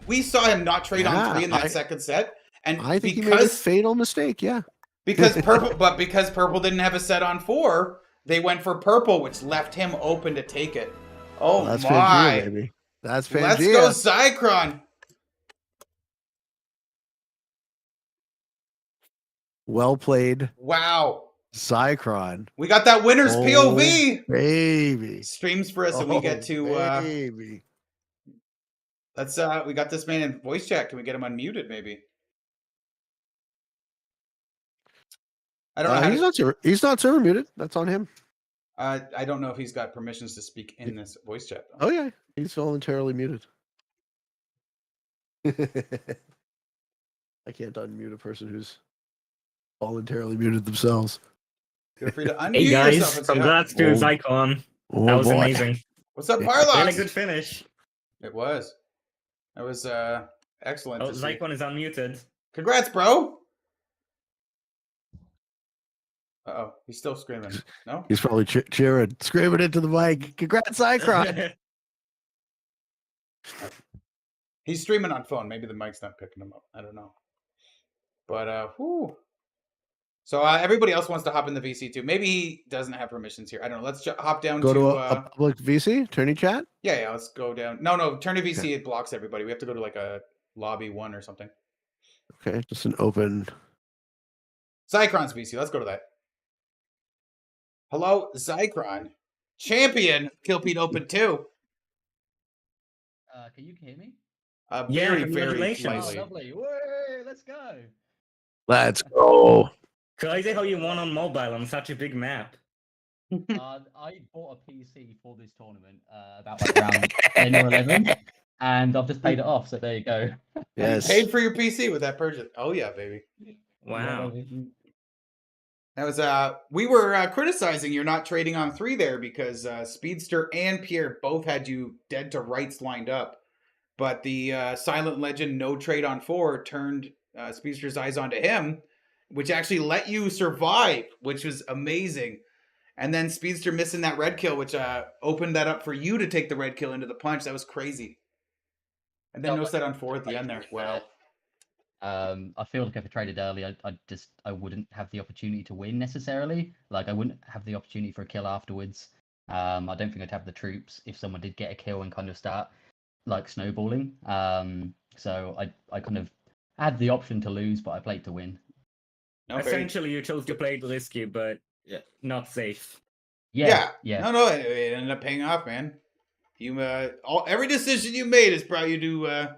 we saw him not trade on 3 in that second set. And I think he made a fatal mistake, yeah. Because purple didn't have a set on 4, they went for purple, which left him open to take it. Oh, That's my. Pangea, baby. That's Pangea. Let's go, Zychron. Well played. Wow. Zychron. We got that winner's POV. Baby. Streams for us, and we get to baby. we got this man in voice chat. Can we get him unmuted, maybe? I don't know. He's not server muted. That's on him. I don't know if he's got permissions to speak in this voice chat, though. Oh yeah, he's voluntarily muted. I can't unmute a person who's voluntarily muted themselves. Feel free to unmute Hey guys, yourself and say hi. congrats to Zychron. That was amazing. What's up, Really Parlox? good finish. It was. That was excellent. Oh, Zychron is unmuted. Congrats, bro. Uh-oh, he's still screaming. No? He's probably cheering, screaming into the mic. Congrats, Zychron. He's streaming on phone. Maybe the mic's not picking him up. I don't know. But, whew. So everybody else wants to hop in the VC too. Maybe he doesn't have permissions here. I don't know. Let's hop down Go to a public VC, tourney chat? Yeah, let's go down. No, tourney VC, okay. It blocks everybody. We have to go to like a lobby 1 or something. Okay, just an open. Zychron's VC. Let's go to that. Hello, Zychron. Champion, Killpete Open 2. Can you hear me? Very, very congratulations. slightly. Oh, lovely. Whey, let's go. Let's go. Crazy how you won on mobile on such a big map. I bought a PC for this tournament about like around 10 or 11, and I've just paid it off, so there you go. Yes. You paid for your PC with that purchase. Oh, yeah, baby. Wow. That was we were criticizing you're not trading on 3 there because Speedster and Pierre both had you dead to rights lined up. But the Silent Legend no trade on 4 turned Speedster's eyes onto him, which actually let you survive, which was amazing. And then Speedster missing that red kill, which opened that up for you to take the red kill into the punch. That was crazy. And then no set on 4 at the end there. Wow. I feel like if I traded early, I wouldn't have the opportunity to win necessarily. Like I wouldn't have the opportunity for a kill afterwards. I don't think I'd have the troops if someone did get a kill and kind of start like snowballing. So I kind of had the option to lose, but I played to win. Okay. Essentially, you chose to play it risky, but not safe. Yeah. No, it ended up paying off, man. You every decision you made has brought you to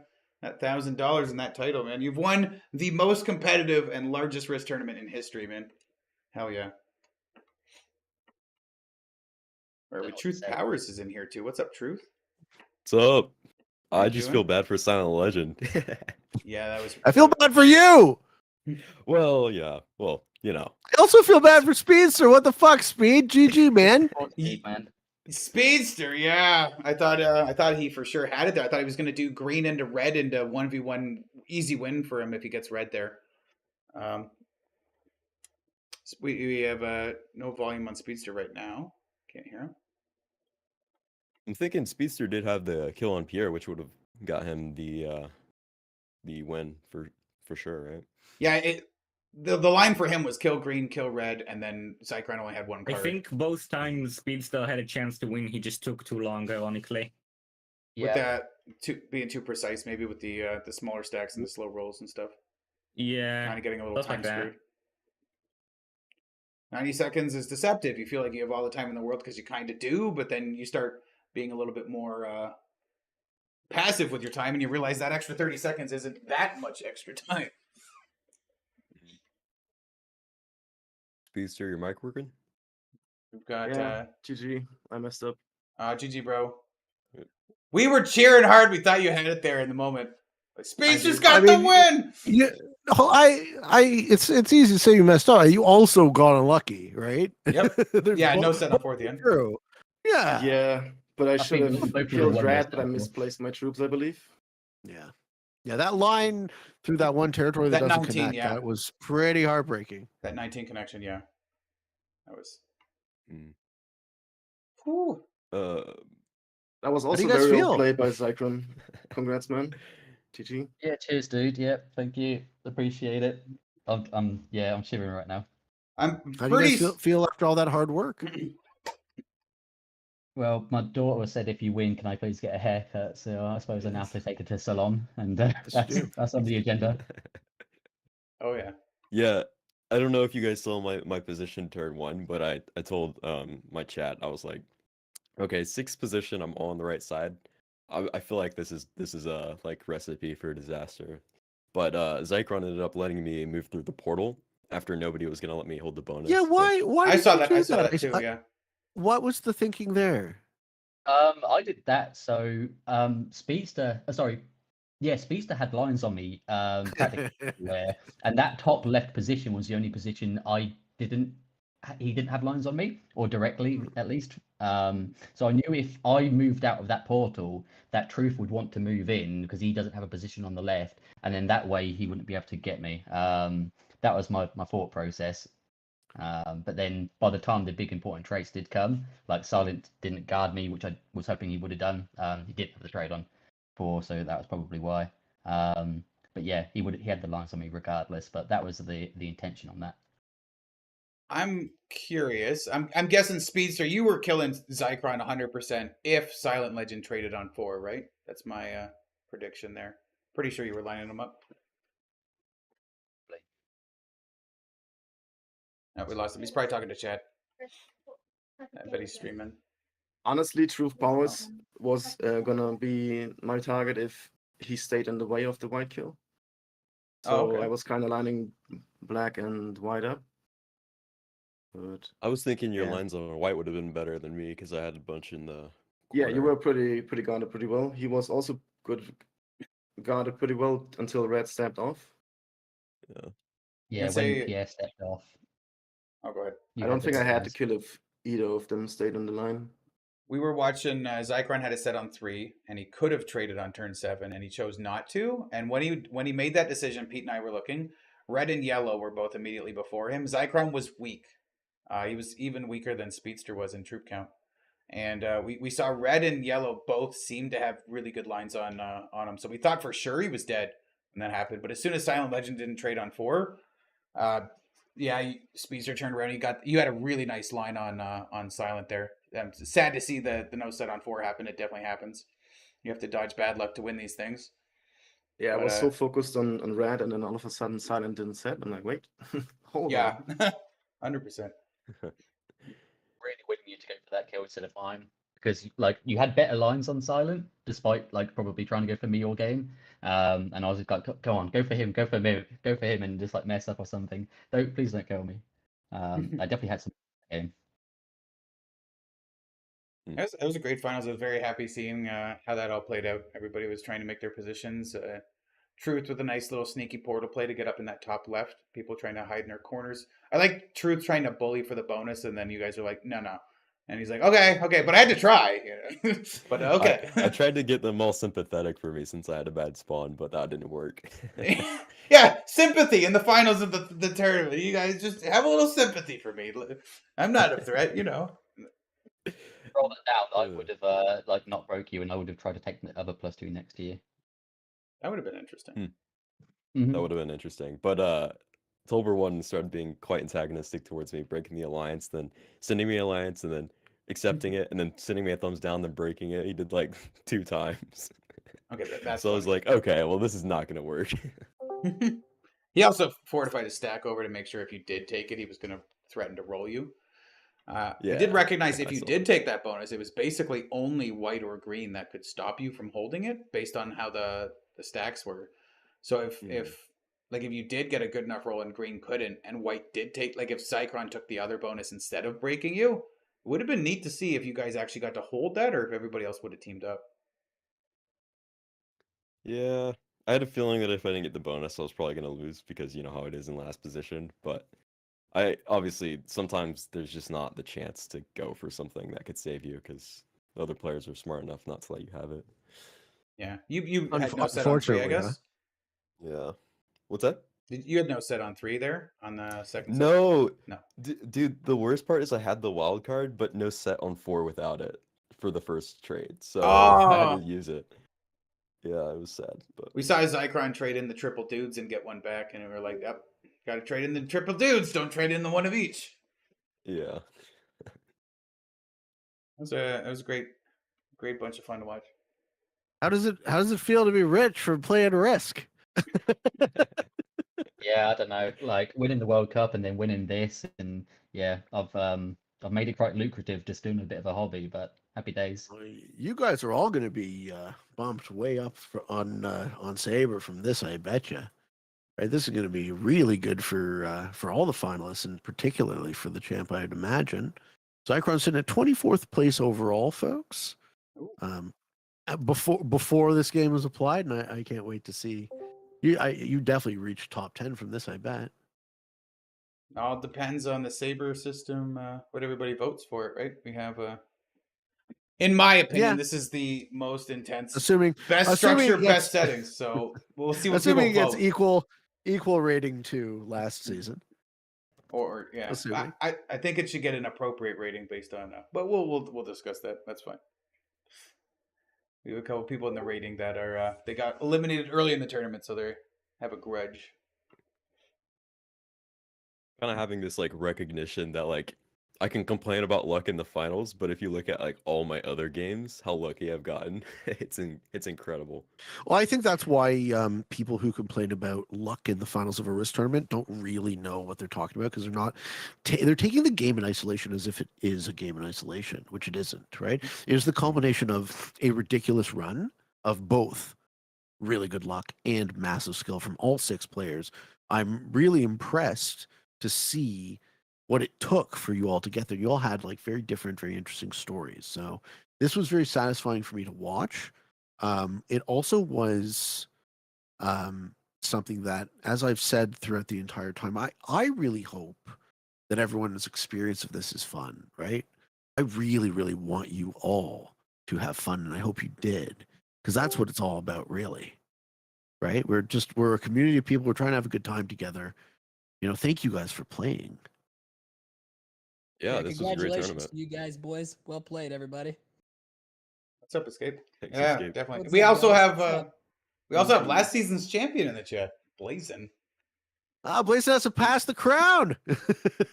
that $1,000 in that title, man. You've won the most competitive and largest risk tournament in history, man. Hell yeah. All right, Truth Powers is in here too. What's up, Truth? What's up? I just feel bad for Silent Legend. Yeah, that was. I feel bad for you. Well, yeah. Well, you know. I also feel bad for Speedster. What the fuck, Speed? GG, man. Speedster, yeah. I thought he for sure had it there. I thought he was going to do green into red into 1v1 easy win for him if he gets red there. We have no volume on Speedster right now. Can't hear him. I'm thinking Speedster did have the kill on Pierre, which would have got him the win for sure, right? Yeah, the line for him was kill green, kill red, and then Zychron only had 1 card. I think both times Speedster had a chance to win, he just took too long, ironically. Yeah. being too precise, maybe with the smaller stacks and the slow rolls and stuff. Yeah, Kind of getting a little stuff time like that. screwed. 90 seconds is deceptive. You feel like you have all the time in the world because you kind of do, but then you start being a little bit more passive with your time, and you realize that extra 30 seconds isn't that much extra time. Speedster, your mic working? We've got Yeah, GG. I messed up. GG, bro. We were cheering hard. We thought you had it there in the moment. Speedster's did. got the win. Yeah, it's easy to say you messed up. You also got unlucky, right? Yep. There's Yeah, no both- set on fourth end. True. Yeah. Yeah, but I should think have both of you killed won Rat, this but I battle. misplaced my troops, I believe. Yeah. Yeah, that line through that one territory that That doesn't 19, connect, yeah. that was pretty heartbreaking. That 19 connection, yeah. That was. Mm. Whew. That was do also you guys very feel? well played by Zycron. Congrats, man. GG. Yeah, cheers, dude. Yeah, thank you. Appreciate it. I'm shivering right now. I'm How do you pretty. guys feel after all that hard work? Well, my daughter said, if you win, can I please get a haircut? So I suppose I now have to take her to salon, and that's on the agenda. Oh, yeah. Yeah, I don't know if you guys saw my position turn 1, but I told my chat, I was like, okay, 6th position, I'm all on the right side. I feel like this is a like recipe for disaster. But Zycron ended up letting me move through the portal after nobody was gonna let me hold the bonus. Yeah, which- why I did saw you that. do I saw that too, yeah. What was the thinking there? I did that. So Speedster had lines on me practically everywhere, and that top left position was the only position he didn't have lines on me, or directly at least. So I knew if I moved out of that portal, that Truth would want to move in because he doesn't have a position on the left, and then that way he wouldn't be able to get me. That was my thought process. But then by the time the big important traits did come, like Silent didn't guard me, which I was hoping he would have done. He did have the trade on 4, so that was probably why. But yeah, he had the lines on me regardless. But that was the intention on that. I'm curious. I'm guessing Speedster, you were killing Zycron 100% if Silent Legend traded on 4, right? That's my prediction there. Pretty sure you were lining them up. No, we lost him. He's probably talking to chat. I bet he's streaming. Honestly, Truth Powers was gonna be my target if he stayed in the way of the white kill. So Oh, okay. I was kind of lining black and white up. But I was thinking your Yeah. lines on white would have been better than me because I had a bunch in the yeah, you corner. were pretty guarded pretty well. He was also guarded pretty well until Red stepped off. Yeah, when say- Pierre stepped off. Oh, go ahead. you I don't the think I had to stairs. kill if either of them stayed on the line. We were watching Zycron had a set on 3, and he could have traded on turn 7, and he chose not to. And when he made that decision, Pete and I were looking. Red and yellow were both immediately before him. Zycron was weak. He was even weaker than Speedster was in troop count. And we saw red and yellow both seemed to have really good lines on him. So we thought for sure he was dead when that happened. But as soon as Silent Legend didn't trade on 4, Speedster turned around. You had a really nice line on Silent there. It's sad to see the no set on 4 happen. It definitely happens. You have to dodge bad luck to win these things. Yeah, I But, was so focused on red, and then all of a sudden Silent didn't set. I'm like, wait, hold on. Yeah, 100%. Really winning you to go for that kill instead of mine, because like you had better lines on Silent, despite like probably trying to go for me all game. And I was just like, go on, go for him, and just like mess up or something. Please don't kill me. I definitely had some game. It was a great finals. I was very happy seeing how that all played out. Everybody was trying to make their positions. Truth with a nice little sneaky portal play to get up in that top left. People trying to hide in their corners. I like Truth trying to bully for the bonus, and then you guys are like, no. And he's like, okay, but I had to try. But okay. I tried to get them all sympathetic for me since I had a bad spawn, but that didn't work. Yeah, sympathy in the finals of the tournament. You guys just have a little sympathy for me. I'm not a threat, Roll that down, I would have like not broke you, and I would have tried to take the other +2 next year. That would have been interesting. Mhm. That would have been interesting. But Tolber 1 started being quite antagonistic towards me, breaking the alliance, then sending me alliance, and then accepting it, and then sending me a thumbs down, then breaking it. He did like 2 times. Okay, that's So I was funny. like, okay, well, this is not going to work. He also fortified his stack over to make sure if you did take it, he was going to threaten to roll you. I did Yeah, recognize yeah, if I you saw did that. take that bonus, it was basically only white or green that could stop you from holding it based on how the stacks were. So if like if you did get a good enough roll and green couldn't, and white did take, like if Zychron took the other bonus instead of breaking you, it would have been neat to see if you guys actually got to hold that or if everybody else would have teamed up. Yeah, I had a feeling that if I didn't get the bonus, I was probably going to lose because you know how it is in last position. But I obviously sometimes there's just not the chance to go for something that could save you because the other players are smart enough not to let you have it. Yeah, you had no set on 3, I Unfortunately, huh? guess. Yeah. What's that? You had no set on 3 there on the second set? No, No. dude, the worst part is I had the wild card, but no set on 4 without it for the first trade. So I had to Oh, use it. Yeah, it was sad, but we saw Zychron trade in the triple dudes and get one back, and we were like, "Yep, got to trade in the triple dudes. Don't trade in the one of each." yeah. It was a great bunch of fun to watch. How does it feel to be rich from playing Risk? Yeah, I don't know. Like winning the World Cup and then winning this, and yeah, I've made it quite lucrative just doing a bit of a hobby. But happy days. Well, you guys are all going to be bumped way up on Saber from this, I bet you. Right, this is going to be really good for all the finalists, and particularly for the champ, I'd imagine. Zychron's sitting at 24th place overall, folks. Ooh. Before this game was applied, and I can't wait to see. You definitely reach top 10 from this, I bet. All depends on the Saber system, what everybody votes for it, right? We have in my opinion, Yeah. this is the most intense, Assuming best structure, it gets, best settings. So we'll see what assuming people it gets vote. equal rating to last season. Or yeah, Assuming. I think it should get an appropriate rating based on, but we'll discuss that. That's fine. We have a couple people in the rating that are they got eliminated early in the tournament, so they have a grudge. Kind of having this like recognition that like I can complain about luck in the finals, but if you look at like all my other games, how lucky I've gotten, it's incredible. Well, I think that's why people who complain about luck in the finals of a Risk tournament don't really know what they're talking about, because they're not. They're taking the game in isolation as if it is a game in isolation, which it isn't. Right? It is the combination of a ridiculous run of both really good luck and massive skill from all 6 players. I'm really impressed to see what it took for you all to get there. You all had like very different, very interesting stories. So this was very satisfying for me to watch. It also was something that, as I've said throughout the entire time, I really hope that everyone's experience of this is fun, right? I really, really want you all to have fun, and I hope you did, because that's what it's all about, really. Right? We're a community of people. We're trying to have a good time together. Thank you guys for playing. Yeah, this was a great congratulations tournament. to you guys, boys. Well played, everybody. What's up, Escape? Thanks, Yeah, Escape. definitely. What's We up, also guys? have What's up? last season's champion in the chat, Blazin. Blazin has to pass the crown.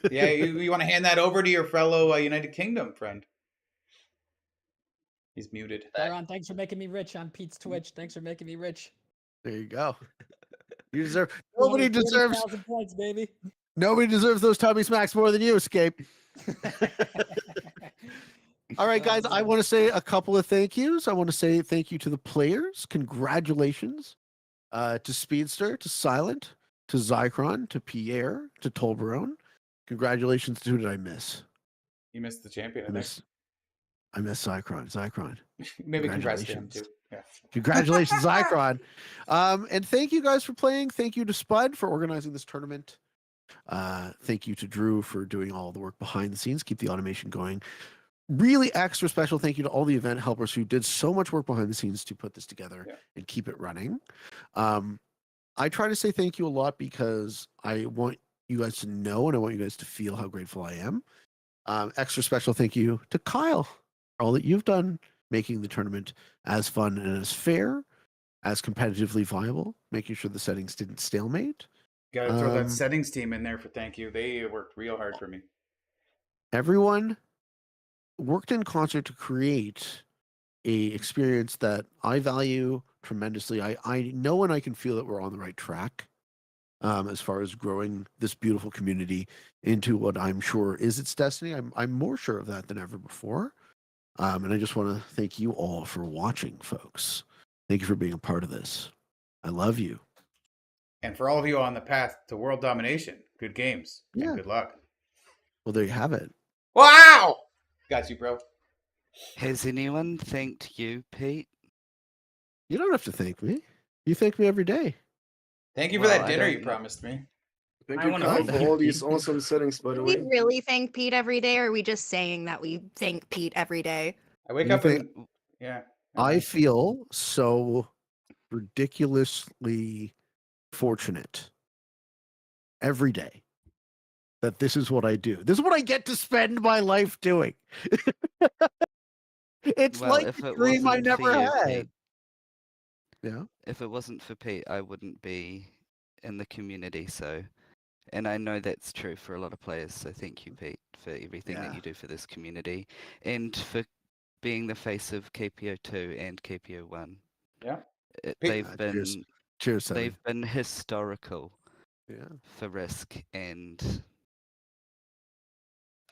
Yeah, you want to hand that over to your fellow United Kingdom friend? He's muted. Byron, thanks for making me rich on Pete's Twitch. Thanks for making me rich. There you go. You deserve. Nobody deserves. 240,000 points, baby. Nobody deserves those tummy smacks more than you, Escape. All right, guys. I want to say a couple of thank yous. I want to say thank you to the players. Congratulations to Speedster, to Silent, to Zychron, to Pierre, to Tolbarone. Congratulations to who did I miss? You missed the champion. I missed Zychron. Maybe congrats to him too. Yeah. Congratulations, Zychron. And thank you guys for playing. Thank you to Spud for organizing this tournament. Thank you to Drew for doing all the work behind the scenes, keep the automation going. Really extra special thank you to all the event helpers who did so much work behind the scenes to put this together and keep it running. I try to say thank you a lot because I want you guys to know and I want you guys to feel how grateful I am. Extra special thank you to Kyle for all that you've done, making the tournament as fun and as fair, as competitively viable, making sure the settings didn't stalemate. Got to throw that settings team in there for thank you. They worked real hard for me. Everyone worked in concert to create a experience that I value, tremendously. I know and I can feel that we're on the right track as far as growing this beautiful community into what I'm sure is its destiny. I'm more sure of that than ever before. And I just want to thank you all for watching, folks. Thank you for being a part of this. I love you. And for all of you on the path to world domination, good games Yeah. and good luck. Well, there you have it. Wow! Got you, bro. Has anyone thanked you, Pete? You don't have to thank me. You thank me every day. Thank you for Well, that I dinner you don't- promised me. Thank I you, wanna Kyle, thank for you, all these Pete. awesome settings, by the Do we way. really thank Pete every day, or are we just saying that we thank Pete every day? I wake You up think- and yeah. I feel so ridiculously fortunate every day that this is what I do. This is what I get to spend my life doing. It's Well, like if a it dream I wasn't for never you, had. Pete, Yeah. if it wasn't for Pete, I wouldn't be in the community. So, and I know that's true for a lot of players. So thank you, Pete, for everything Yeah. that you do for this community, and for being the face of KPO2 and KPO1. Yeah. Pete- They've Cheers. been Cheers, Sonny. they've been historical Yeah. for Risk, and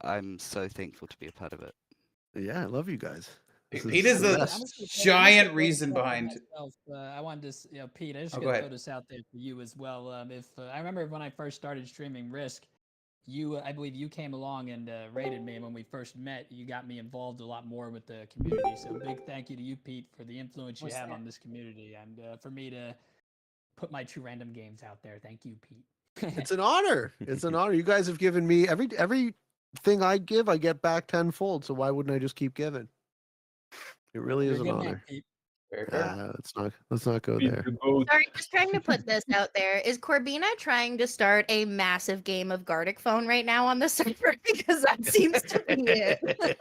I'm so thankful to be a part of it. Yeah, I love you guys. This Pete is the best. I'm just gonna giant throw reason this out behind. myself. I wanted to, Pete. I just Oh, gonna go ahead. throw this out there for you as well. If I remember when I first started streaming Risk, I believe you came along and rated me, and when we first met, you got me involved a lot more with the community. So big thank you to you, Pete, for the influence you What's have that? on this community, and for me to put my true random games out there. Thank you, Pete. It's an honor. It's an honor. You guys have given me everything I give, I get back tenfold. So why wouldn't I just keep giving? It really You're is a an good man, honor. Pete. Very fair. Let's not go there. Sorry, just trying to put this out there. Is Corbina trying to start a massive game of Gartic Phone right now on the server? Because that seems to be it.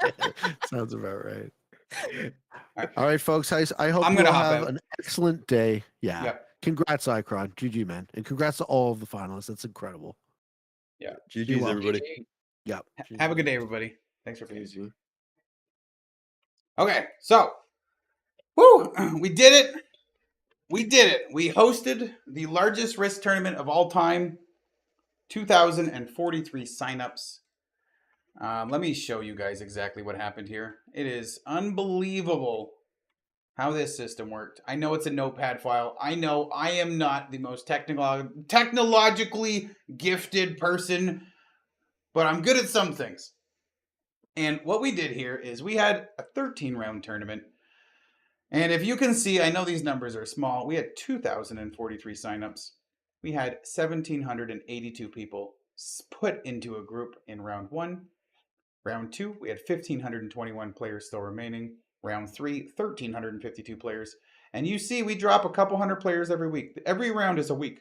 Sounds about right. Alright. All right, folks. I hope I'm you gonna all hop have out. an excellent day. Yeah. Yep. Congrats, Icron. GG, man. And congrats to all of the finalists. That's incredible. GG's, welcome. everybody. Yep. Have a good day, everybody. Thanks for being here. Easy. Okay, so woo, we did it. We did it. We hosted the largest Risk tournament of all time. 2,043 signups. Let me show you guys exactly what happened here. It is unbelievable how this system worked. I know it's a notepad file. I know I am not the most technologically gifted person, but I'm good at some things. And what we did here is we had a 13-round tournament. And if you can see, I know these numbers are small. We had 2,043 signups. We had 1,782 people put into a group in round 1. Round 2, we had 1,521 players still remaining. Round 3, 1,352 players. And you see we drop a couple hundred players every week. Every round is a week.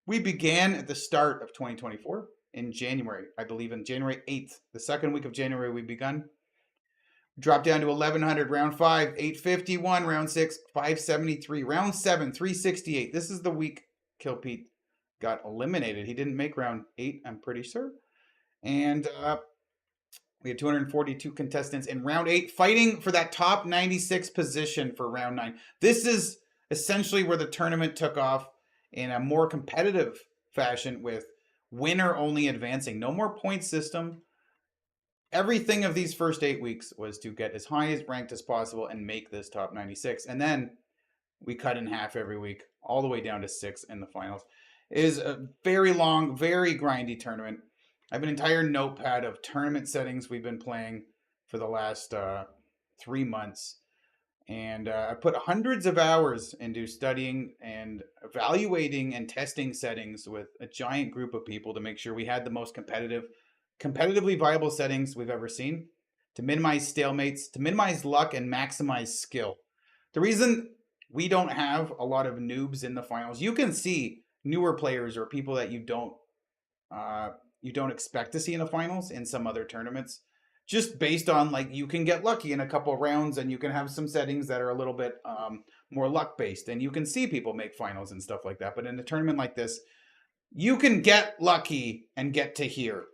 We began at the start of 2024 in January. I believe in January 8th. The second week of January we begun. Dropped down to 1,100. Round 5, 851. Round 6, 573. Round 7, 368. This is the week Kill Pete got eliminated. He didn't make round 8, I'm pretty sure. And we had 242 contestants in round 8 fighting for that top 96 position for round 9. This is essentially where the tournament took off in a more competitive fashion with winner only advancing. No more point system. Everything of these first 8 weeks was to get as high as ranked as possible and make this top 96. And then we cut in half every week, all the way down to 6 in the finals. It is a very long, very grindy tournament. I have an entire notepad of tournament settings we've been playing for the last 3 months. And I put hundreds of hours into studying and evaluating and testing settings with a giant group of people to make sure we had the most competitively viable settings we've ever seen, to minimize stalemates, to minimize luck, and maximize skill. The reason we don't have a lot of noobs in the finals, you can see newer players or people that you don't expect to see in the finals in some other tournaments, just based on like you can get lucky in a couple of rounds and you can have some settings that are a little bit more luck based, and you can see people make finals and stuff like that. But in a tournament like this, you can get lucky and get to here,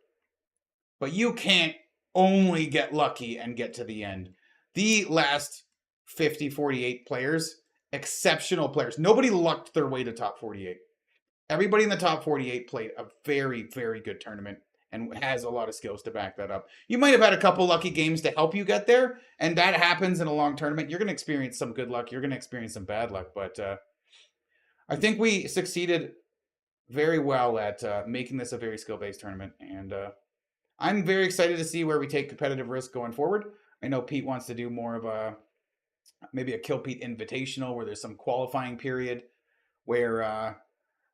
but you can't only get lucky and get to the end. The last 48 players exceptional players. Nobody lucked their way to top 48. Everybody in the top 48 played a very, very good tournament and has a lot of skills to back that up. You might have had a couple lucky games to help you get there, and that happens in a long tournament. You're going to experience some good luck. You're going to experience some bad luck, but I think we succeeded very well at making this a very skill-based tournament, and I'm very excited to see where we take competitive risk going forward. I know Pete wants to do more of maybe a Kill Pete Invitational where there's some qualifying period where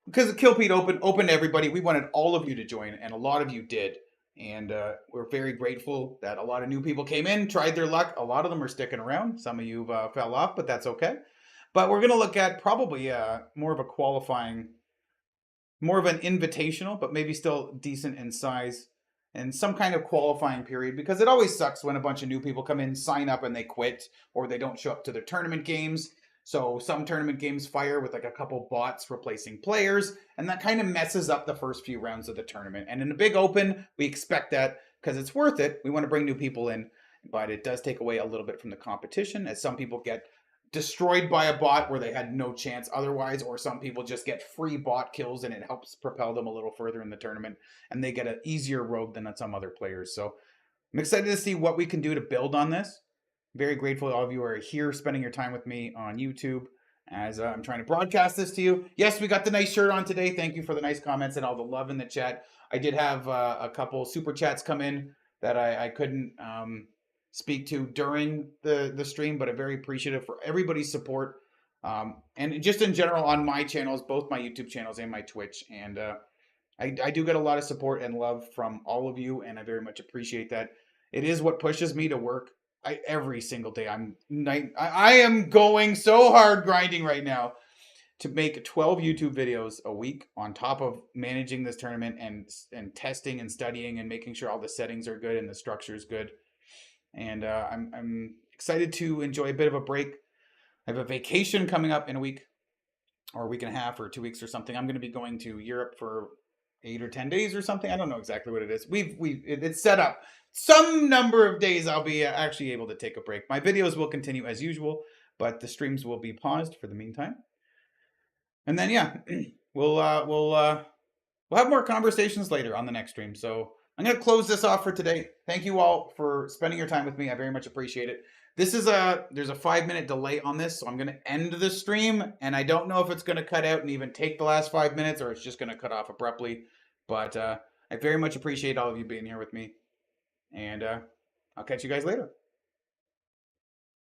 because Kill Pete open to everybody. We wanted all of you to join, and a lot of you did. And we're very grateful that a lot of new people came in, tried their luck. A lot of them are sticking around. Some of you fell off, but that's okay. But we're going to look at probably more of a qualifying, more of an invitational, but maybe still decent in size, and some kind of qualifying period, because it always sucks when a bunch of new people come in, sign up, and they quit, or they don't show up to their tournament games. So some tournament games fire with like a couple bots replacing players, and that kind of messes up the first few rounds of the tournament. And in a big open, we expect that because it's worth it. We want to bring new people in, but it does take away a little bit from the competition, as some people get destroyed by a bot where they had no chance otherwise, or some people just get free bot kills and it helps propel them a little further in the tournament, and they get an easier road than some other players. So I'm excited to see what we can do to build on this. Very grateful all of you are here spending your time with me on YouTube as I'm trying to broadcast this to you. Yes, we got the nice shirt on today. Thank you for the nice comments and all the love in the chat. I did have a couple super chats come in that I couldn't speak to during the stream, but I'm very appreciative for everybody's support. And just in general on my channels, both my YouTube channels and my Twitch. And I do get a lot of support and love from all of you, and I very much appreciate that. It is what pushes me to work every single day. I am going so hard grinding right now to make 12 YouTube videos a week on top of managing this tournament and testing and studying and making sure all the settings are good and the structure is good. And I'm excited to enjoy a bit of a break. I have a vacation coming up in a week or a week and a half or 2 weeks or something. I'm going to be going to Europe for 8 or 10 days or something. I don't know exactly what it is. It's set up. Some number of days I'll be actually able to take a break. My videos will continue as usual, but the streams will be paused for the meantime. And then yeah, we'll have more conversations later on the next stream. So I'm going to close this off for today. Thank you all for spending your time with me. I very much appreciate it. There's a 5-minute delay on this, so I'm going to end the stream, and I don't know if it's going to cut out and even take the last 5 minutes, or it's just going to cut off abruptly. But I very much appreciate all of you being here with me, and I'll catch you guys later.